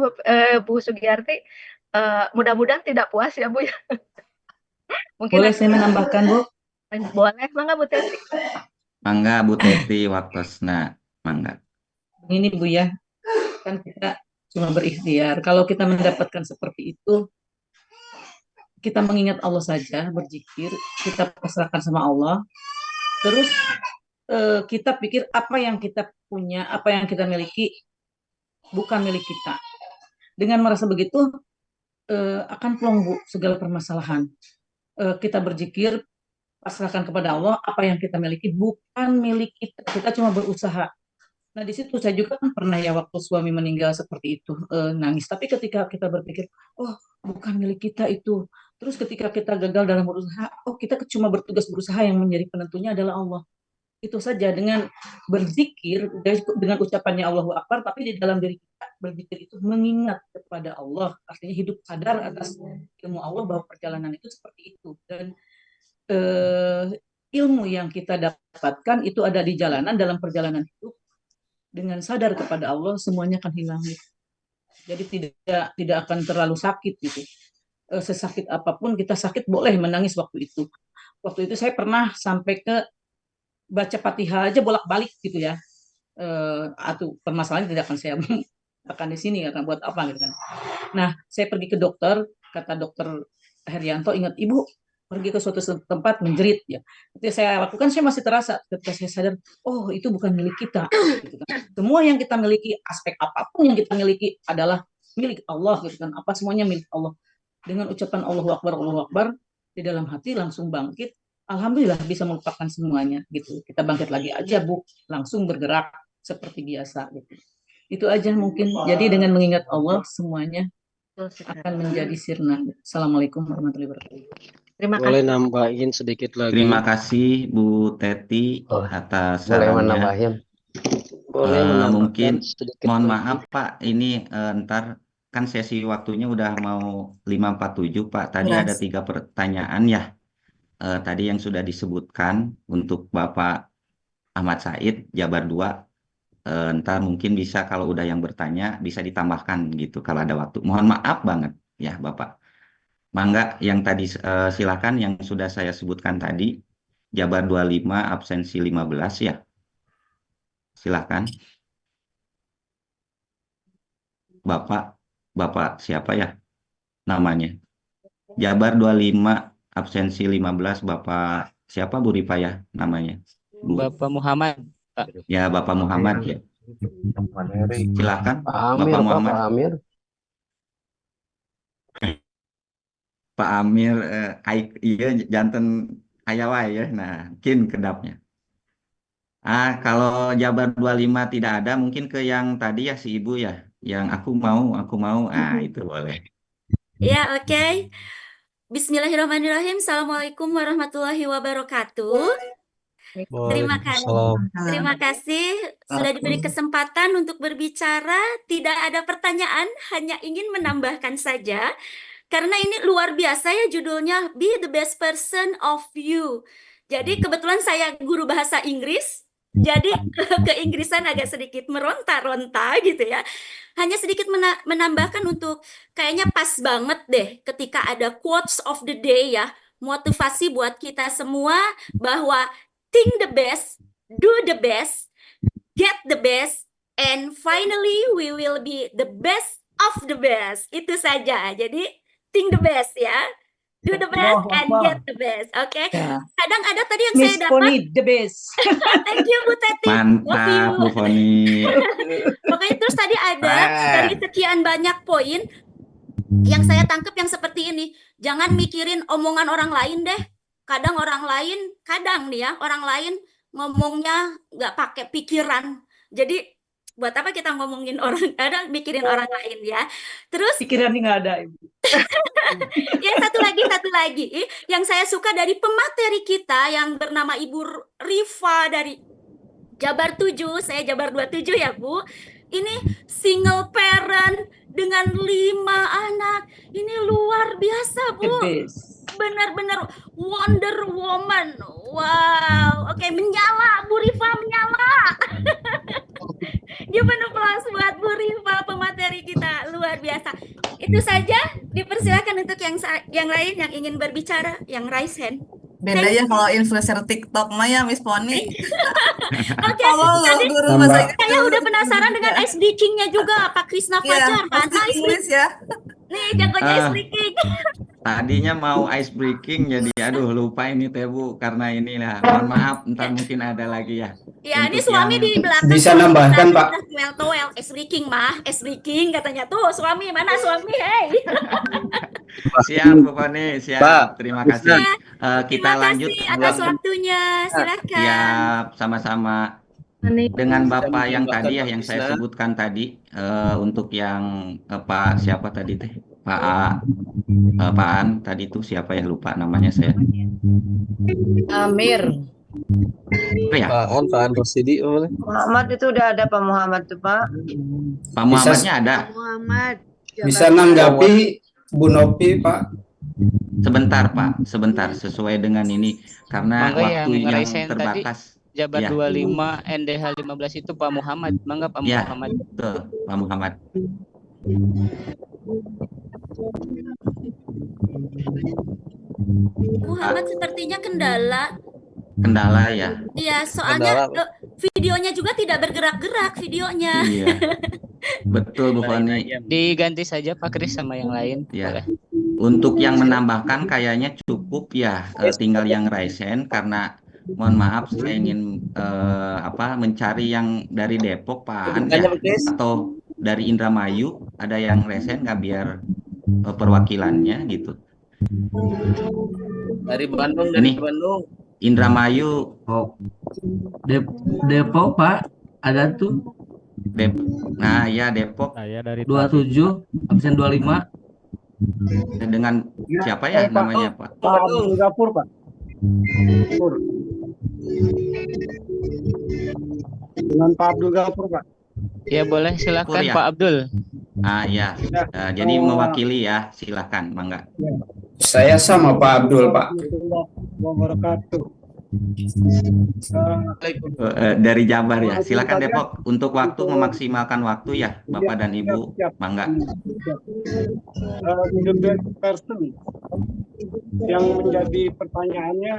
Bu Sugiarti. Mudah-mudahan tidak puas ya Bu ya. Mungkin Boleh saya menambahkan Bu? Boleh, mangga Bu Teti. Mangga Bu Teti waktosna. Mangga. Ini Bu ya, kan kita cuma berikhtiar. Kalau kita mendapatkan seperti itu, kita mengingat Allah saja, berzikir, kita pasrahkan sama Allah. Terus kita pikir apa yang kita punya, apa yang kita miliki bukan milik kita. Dengan merasa begitu akan plong Bu segala permasalahan. Kita berzikir, pasrahkan kepada Allah, apa yang kita miliki bukan milik kita. Kita cuma berusaha. Nah, di situ saya juga kan pernah ya waktu suami meninggal seperti itu, nangis. Tapi ketika kita berpikir, oh bukan milik kita itu. Terus ketika kita gagal dalam berusaha, oh kita cuma bertugas berusaha, yang menjadi penentunya adalah Allah. Itu saja, dengan berzikir, dengan ucapannya Allahu Akbar, tapi di dalam diri kita berzikir itu mengingat kepada Allah. Artinya hidup sadar atas ilmu Allah bahwa perjalanan itu seperti itu. Dan ilmu yang kita dapatkan itu ada di jalanan, dalam perjalanan hidup. Dengan sadar kepada Allah, semuanya akan hilang. Jadi tidak akan terlalu sakit gitu. Sesakit apapun kita sakit, boleh menangis waktu itu. Waktu itu saya pernah sampai ke baca Fatihah aja bolak-balik gitu ya. Atau permasalahannya tidak akan saya akan di sini, akan buat apa gitu kan. Nah, saya pergi ke dokter, kata dokter Herianto, ingat Ibu pergi ke suatu tempat menjerit ya. Ketika saya lakukan, saya masih terasa. Ketika saya sadar, oh itu bukan milik kita. Gitu kan. Semua yang kita miliki, aspek apapun yang kita miliki adalah milik Allah. Gitu kan. Apa semuanya milik Allah. Dengan ucapan Allahu Akbar, di dalam hati langsung bangkit. Alhamdulillah bisa melupakan semuanya. Gitu. Kita bangkit lagi aja Bu, langsung bergerak seperti biasa. Gitu. Itu aja mungkin. Jadi dengan mengingat Allah, semuanya akan menjadi sirna. Assalamualaikum warahmatullahi wabarakatuh. Terima Boleh kasih. nambahin sedikit lagi. Terima kasih Bu Teti atas Boleh sarannya. menambahin. Boleh menambahkan Mungkin sedikit mohon lagi. maaf Pak, ini ntar kan sesi waktunya udah mau 5:47 Pak. Tadi ada 3 pertanyaan ya. Tadi yang sudah disebutkan untuk Bapak Ahmad Said, Jabar 2. Ntar mungkin bisa kalau udah yang bertanya bisa ditambahkan gitu kalau ada waktu. Mohon maaf banget ya Bapak. Mangga yang tadi silakan yang sudah saya sebutkan tadi. Jabar 25, absensi 15 ya. Silakan. Bapak siapa ya namanya? Jabar 25, absensi 15, Bapak siapa Bu Rifa ya namanya? Bu. Bapak Muhammad, Pak. Ya, Bapak Muhammad ya. Silakan, Pak Amir, Bapak Muhammad. Pak Amir. Pak Amir, iya janten ayawai ya. Nah, mungkin kedapnya. Kalau Jabar 25 tidak ada, mungkin ke yang tadi ya si Ibu ya. Yang aku mau. Itu boleh. Ya, oke. Bismillahirrahmanirrahim. Assalamualaikum warahmatullahi wabarakatuh. Terima kasih sudah diberi kesempatan untuk berbicara. Tidak ada pertanyaan, hanya ingin menambahkan saja. Karena ini luar biasa ya judulnya, Be the Best Person of You. Jadi kebetulan saya guru bahasa Inggris, jadi keinggrisan agak sedikit meronta-ronta gitu ya. Hanya sedikit menambahkan untuk kayaknya pas banget deh ketika ada quotes of the day ya. Motivasi buat kita semua bahwa think the best, do the best, get the best, and finally we will be the best of the best. Itu saja. Jadi think the best ya. Do the best and get the best. Oke. Ya. Kadang ada tadi yang Miss saya dapat. Poni the best. Thank you Bu Teti. Love you. Mantap Bu Foni. Pokoknya terus tadi ada dari sekian banyak poin yang saya tangkap yang seperti ini. Jangan mikirin omongan orang lain deh. Kadang orang lain ngomongnya nggak pakai pikiran. Jadi buat apa kita ngomongin orang, mikirin orang lain ya. Terus Pikirannya nggak ada Ibu. ya satu lagi yang saya suka dari pemateri kita yang bernama Ibu Rifa dari Jabar 7, saya Jabar 27 ya Bu. Ini single parent dengan 5 anak. Ini luar biasa Bu. The best. Benar-benar Wonder Woman. Wow. Oke, menyala Bu Rifa, menyala. Gimana plus buat Bu Rifa pemateri kita luar biasa. Itu saja. Dipersilakan untuk yang lain yang ingin berbicara, yang raise hand. Beda ya kalau influencer TikTok mah ya Miss Poni. Oke, Kalau tadi guru bahasa Inggris saya udah penasaran dengan ice breaking-nya juga Pak Krisna Iya, Fajar kan. pasti Inggris ya. Nih jagonya ice breaking. Tadinya mau ice breaking jadi aduh lupa ini teh Bu karena inilah mohon maaf ntar mungkin ada lagi ya. Ya, ini Untuk suami yang di belakang Bisa tuh nambahkan, Pak. udah toel-toel, es breaking mah, es breaking katanya tuh suami mana suami, hey. siap Bu Fani, siap. Pak, Terima bisa. kasih. Ya, Kita terima lanjut kasih atas waktunya, silakan. siap sama-sama dengan Bapak yang tadi ya yang saya sebutkan tadi untuk yang Pak siapa tadi teh Pak An tadi itu siapa ya lupa namanya saya. Amir. Apa ya? Pak An Rosidi boleh. Muhammad itu udah ada Pak Muhammad tuh Pak. Pak Muhammadnya ada. Muhammad. Bisa nanggapi Bu Nopi, Pak. Sebentar Pak, sebentar sesuai dengan ini karena Mangga waktu yang yang resen tadi terbatas. Jabar Ya. 25 NDH 15 itu Pak Muhammad. Mangga Pak Ya, Muhammad. betul Pak Muhammad. Muhammad sepertinya Kendala ya. Iya, soalnya Kendala. videonya juga tidak bergerak-gerak videonya. Iya. Betul Bu Fani. Diganti saja Pak Kris sama yang lain. Ya. Boleh. Untuk yang menambahkan kayaknya cukup ya, tinggal yang Raisen karena mohon maaf saya ingin mencari yang dari Depok Pak An ya, atau dari Indramayu ada yang Raisen nggak biar perwakilannya gitu. Dari Bandung, Ini Indramayu. Oh. Depok Pak ada tuh Nah ya Depok Saya dari 27 absen 25. dengan siapa ya namanya Pak? Pak Abdul Gafur, Pak. Dengan Pak Abdul Gafur, Pak. Ya boleh silakan Ya. Pak Abdul. Ah ya, jadi mewakili ya, silakan mangga. Saya sama Pak Abdul, Pak. Wabarakatuh. Dari Jabar ya, silakan Depok untuk waktu memaksimalkan waktu ya Bapak dan Ibu, mangga. The best person yang menjadi pertanyaannya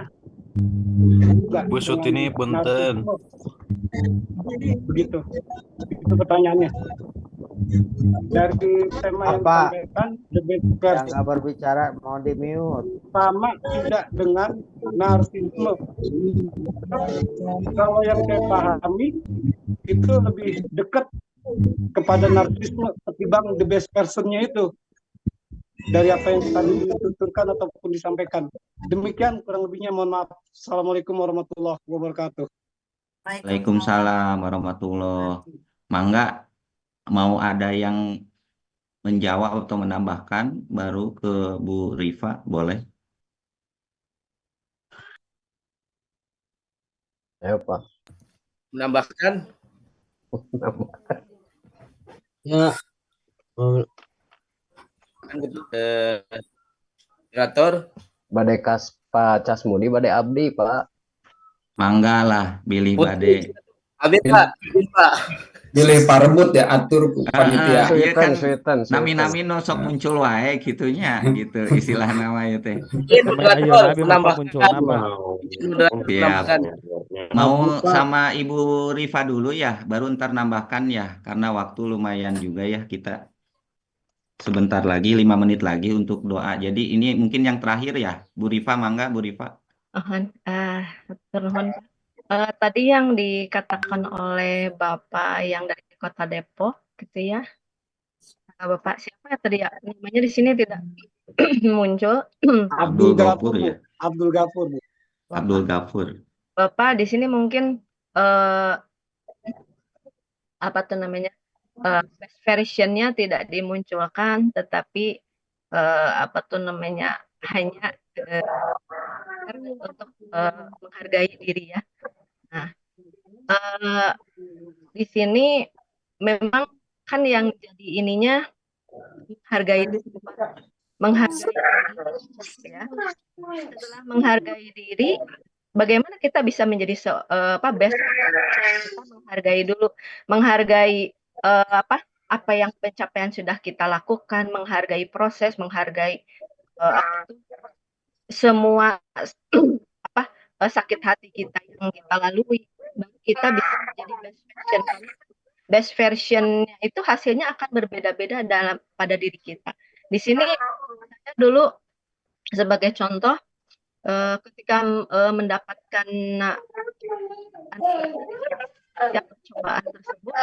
Bu Sutini punten. begitu itu pertanyaannya dari tema yang Apa? disampaikan the best Yang person nggak berbicara mau di mute. sama tidak dengan narsisme. Kalau yang saya pahami itu lebih dekat kepada narsisme ketimbang the best personnya itu dari apa yang tadi dituturkan ataupun disampaikan. Demikian kurang lebihnya, mohon maaf. Assalamualaikum warahmatullahi wabarakatuh. Waalaikumsalam warahmatullahi. Mangga mau ada yang menjawab atau menambahkan baru ke Bu Rifa, boleh? Ayo Pak. Menambahkan. Ya. Moderator. Badai Pak Casmudi, badai Abdi Pak. Mangga lah, pilih bade. Abdi Pak. Pilih parebut ya, atur panitia. Iya kan, Sweeten. nami-nami no sok muncul wae gitunya, gitu istilah namanya teh. Siap. Mau sama Ibu Rifa dulu ya, baru ntar nambahkan ya, karena waktu lumayan juga ya kita. Sebentar lagi, 5 menit lagi untuk doa. Jadi ini mungkin yang terakhir ya, Bu Rifa, mangga Bu Rifa. Termohon. Tadi yang dikatakan oleh Bapak yang dari Kota Depok, gitu ya. Bapak siapa ya tadi ya? Namanya di sini tidak muncul. Abdul Ghafur ya. Abdul Ghafur. Abdul Ghafur. Bapak di sini mungkin apa tuh namanya? Best versionnya tidak dimunculkan, tetapi apa tuh namanya? Hanya untuk menghargai diri ya. Nah, di sini memang kan yang jadi ininya menghargai diri, ya. Setelah menghargai diri, bagaimana kita bisa menjadi best? Kita menghargai dulu, menghargai apa yang pencapaian sudah kita lakukan, menghargai proses, menghargai semua sakit hati kita yang kita lalui, kita bisa menjadi best version. Best versionnya itu hasilnya akan berbeda-beda pada diri kita. Di sini saya dulu Sebagai contoh, ketika mendapatkan yang percobaan tersebut,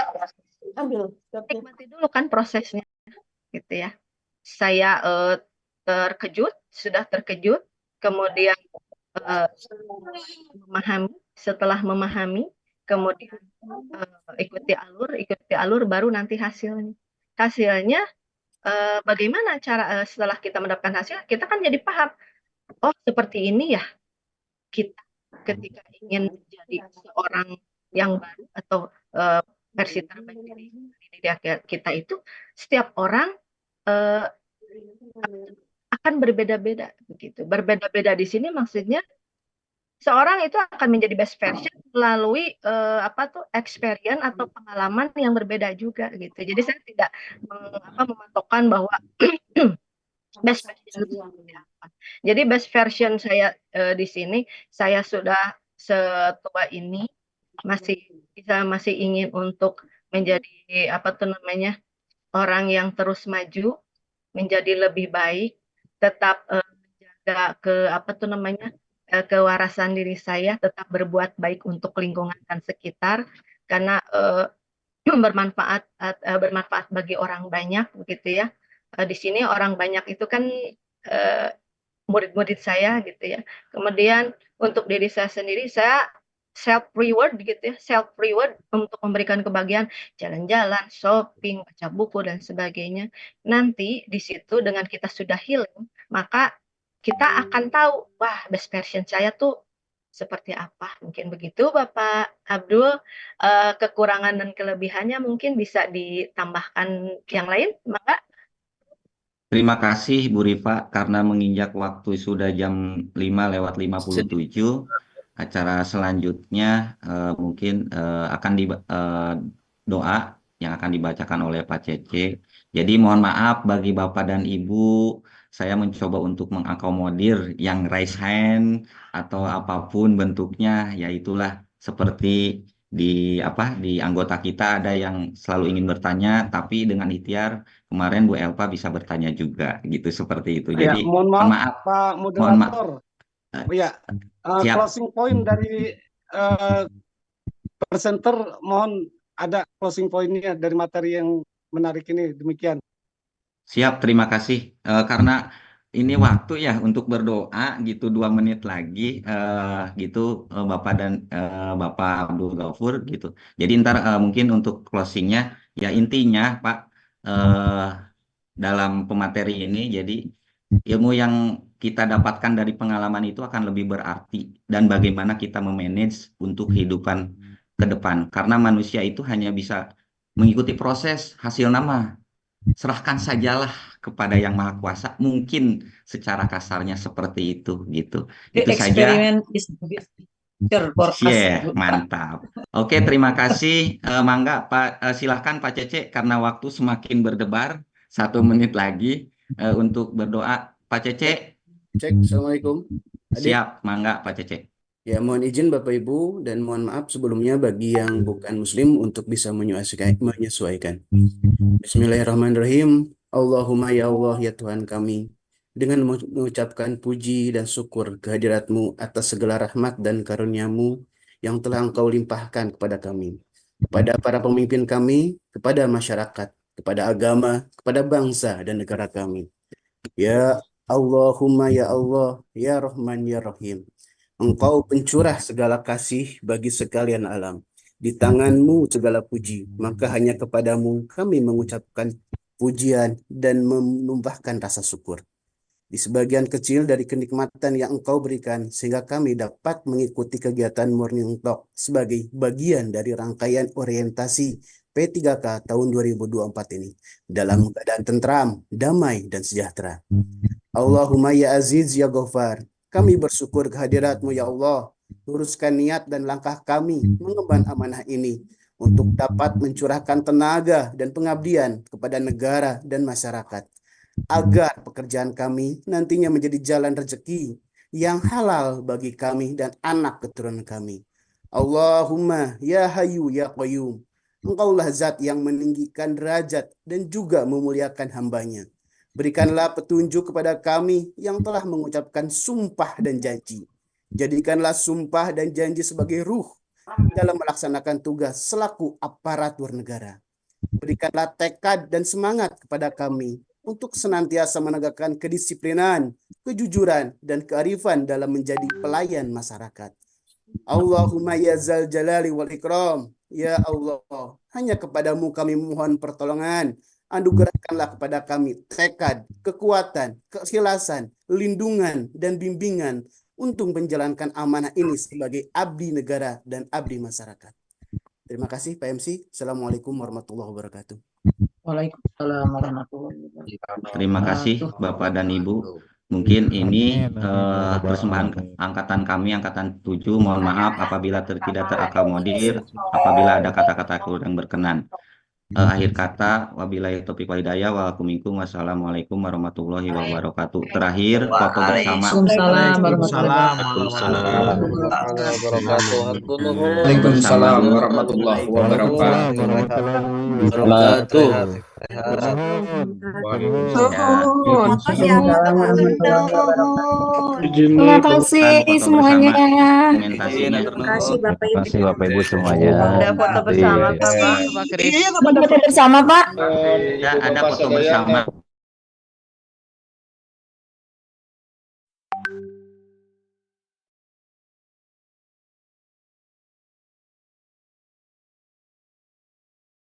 nikmati dulu kan prosesnya, gitu ya. Saya sudah terkejut, kemudian setelah memahami, kemudian ikuti alur, baru nanti hasilnya bagaimana cara setelah kita mendapatkan hasil, kita kan jadi paham, oh seperti ini ya kita ketika ingin menjadi seorang yang baru atau versi terbaik dari diri kita itu, setiap orang akan berbeda-beda begitu. Berbeda-beda di sini maksudnya seorang itu akan menjadi best version melalui experience atau pengalaman yang berbeda juga gitu. Jadi saya tidak mematokkan bahwa best version itu seperti apa. Jadi best version saya di sini, saya sudah setua ini masih ingin untuk menjadi orang yang terus maju, menjadi lebih baik, tetap menjaga kewarasan diri saya, tetap berbuat baik untuk lingkungan dan sekitar, karena bermanfaat bagi orang banyak begitu ya. Di sini orang banyak itu kan murid-murid saya gitu ya. Kemudian untuk diri saya sendiri, saya self reward gitu ya, self reward untuk memberikan kebahagiaan, jalan-jalan, shopping, baca buku dan sebagainya. Nanti di situ dengan kita sudah healing, maka kita akan tahu, wah best version saya tuh seperti apa. Mungkin begitu Bapak Abdul. Kekurangan dan kelebihannya mungkin bisa ditambahkan yang lain, maka. Terima kasih Bu Rifa, karena menginjak waktu sudah jam 5:57. Acara selanjutnya mungkin akan doa yang akan dibacakan oleh Pak Cece. Jadi mohon maaf bagi Bapak dan Ibu, saya mencoba untuk mengakomodir yang raise hand atau apapun bentuknya, ya itulah seperti di anggota kita ada yang selalu ingin bertanya, tapi dengan ikhtiar kemarin Bu Elpa bisa bertanya juga, gitu seperti itu. Jadi mohon maaf Pak moderator. Ya, closing point dari presenter, mohon ada closing pointnya dari materi yang menarik ini. Demikian. Siap, terima kasih. Karena ini waktu ya untuk berdoa gitu, 2 menit lagi gitu Bapak dan Bapak Abdul Ghafur gitu. Jadi ntar mungkin untuk closingnya ya intinya Pak dalam pemateri ini, jadi ilmu yang kita dapatkan dari pengalaman itu akan lebih berarti dan bagaimana kita memanage untuk kehidupan ke depan. Karena manusia itu hanya bisa mengikuti proses, hasil nama. Serahkan sajalah kepada Yang Maha Kuasa. Mungkin secara kasarnya seperti itu gitu. Itu saja. Mantap. Oke, terima kasih. Mangga Pak, silahkan Pak Cece, karena waktu semakin berdebar, 1 menit lagi untuk berdoa. Pak Cece. Cek, Assalamualaikum. Siap, mangga Pak Cece. Ya, mohon izin Bapak Ibu dan mohon maaf sebelumnya bagi yang bukan Muslim untuk bisa menyesuaikan. Bismillahirrahmanirrahim. Allahumma ya Allah ya Tuhan kami, dengan mengucapkan puji dan syukur kehadirat-Mu atas segala rahmat dan karunia-Mu yang telah Engkau limpahkan kepada kami, kepada para pemimpin kami, kepada masyarakat, kepada agama, kepada bangsa dan negara kami. Ya Allahumma ya Allah, ya Rahman ya Rahim. Engkau pencurah segala kasih bagi sekalian alam. Di tangan-Mu segala puji, maka hanya kepadamu kami mengucapkan pujian dan menumpahkan rasa syukur. Di sebagian kecil dari kenikmatan yang Engkau berikan, sehingga kami dapat mengikuti kegiatan Morning Talk sebagai bagian dari rangkaian orientasi P3K tahun 2024 ini, dalam keadaan tentram, damai, dan sejahtera. Allahumma ya Aziz ya Ghaffar, kami bersyukur kehadirat-Mu ya Allah. Luruskan niat dan langkah kami mengemban amanah ini untuk dapat mencurahkan tenaga dan pengabdian kepada negara dan masyarakat, agar pekerjaan kami nantinya menjadi jalan rezeki yang halal bagi kami dan anak keturunan kami. Allahumma ya Hayyu ya Qayyum, Engkaulah zat yang meninggikan derajat dan juga memuliakan hambanya. Berikanlah petunjuk kepada kami yang telah mengucapkan sumpah dan janji. Jadikanlah sumpah dan janji sebagai ruh dalam melaksanakan tugas selaku aparatur negara. Berikanlah tekad dan semangat kepada kami untuk senantiasa menegakkan kedisiplinan, kejujuran, dan kearifan dalam menjadi pelayan masyarakat. Allahumma ya zal jalali wal ikram. Ya Allah, hanya kepadamu kami memohon pertolongan. Anugerahkanlah kepada kami tekad, kekuatan, keikhlasan, lindungan, dan bimbingan untuk menjalankan amanah ini sebagai abdi negara dan abdi masyarakat. Terima kasih Pak MC. Assalamualaikum warahmatullahi wabarakatuh. Waalaikumsalam warahmatullahi wabarakatuh. Terima kasih Bapak dan Ibu. Mungkin ini persembahan angkatan kami, angkatan 7. Mohon maaf apabila tidak terakomodir, apabila ada kata-kata kurang berkenan. Akhir kata, wabillahi taufiq wal hidayah, wassalamualaikum warahmatullahi wabarakatuh. Terakhir, foto bersama. Waalaikumsalam warahmatullahi wabarakatuh. Terima kasih semuanya. Terima kasih Bapak Ibu. Terima kasih Bapak Ibu semuanya. Ada foto bersama, Pak. Pak Kris. Foto bersama, Pak. Ya, ada foto bersama.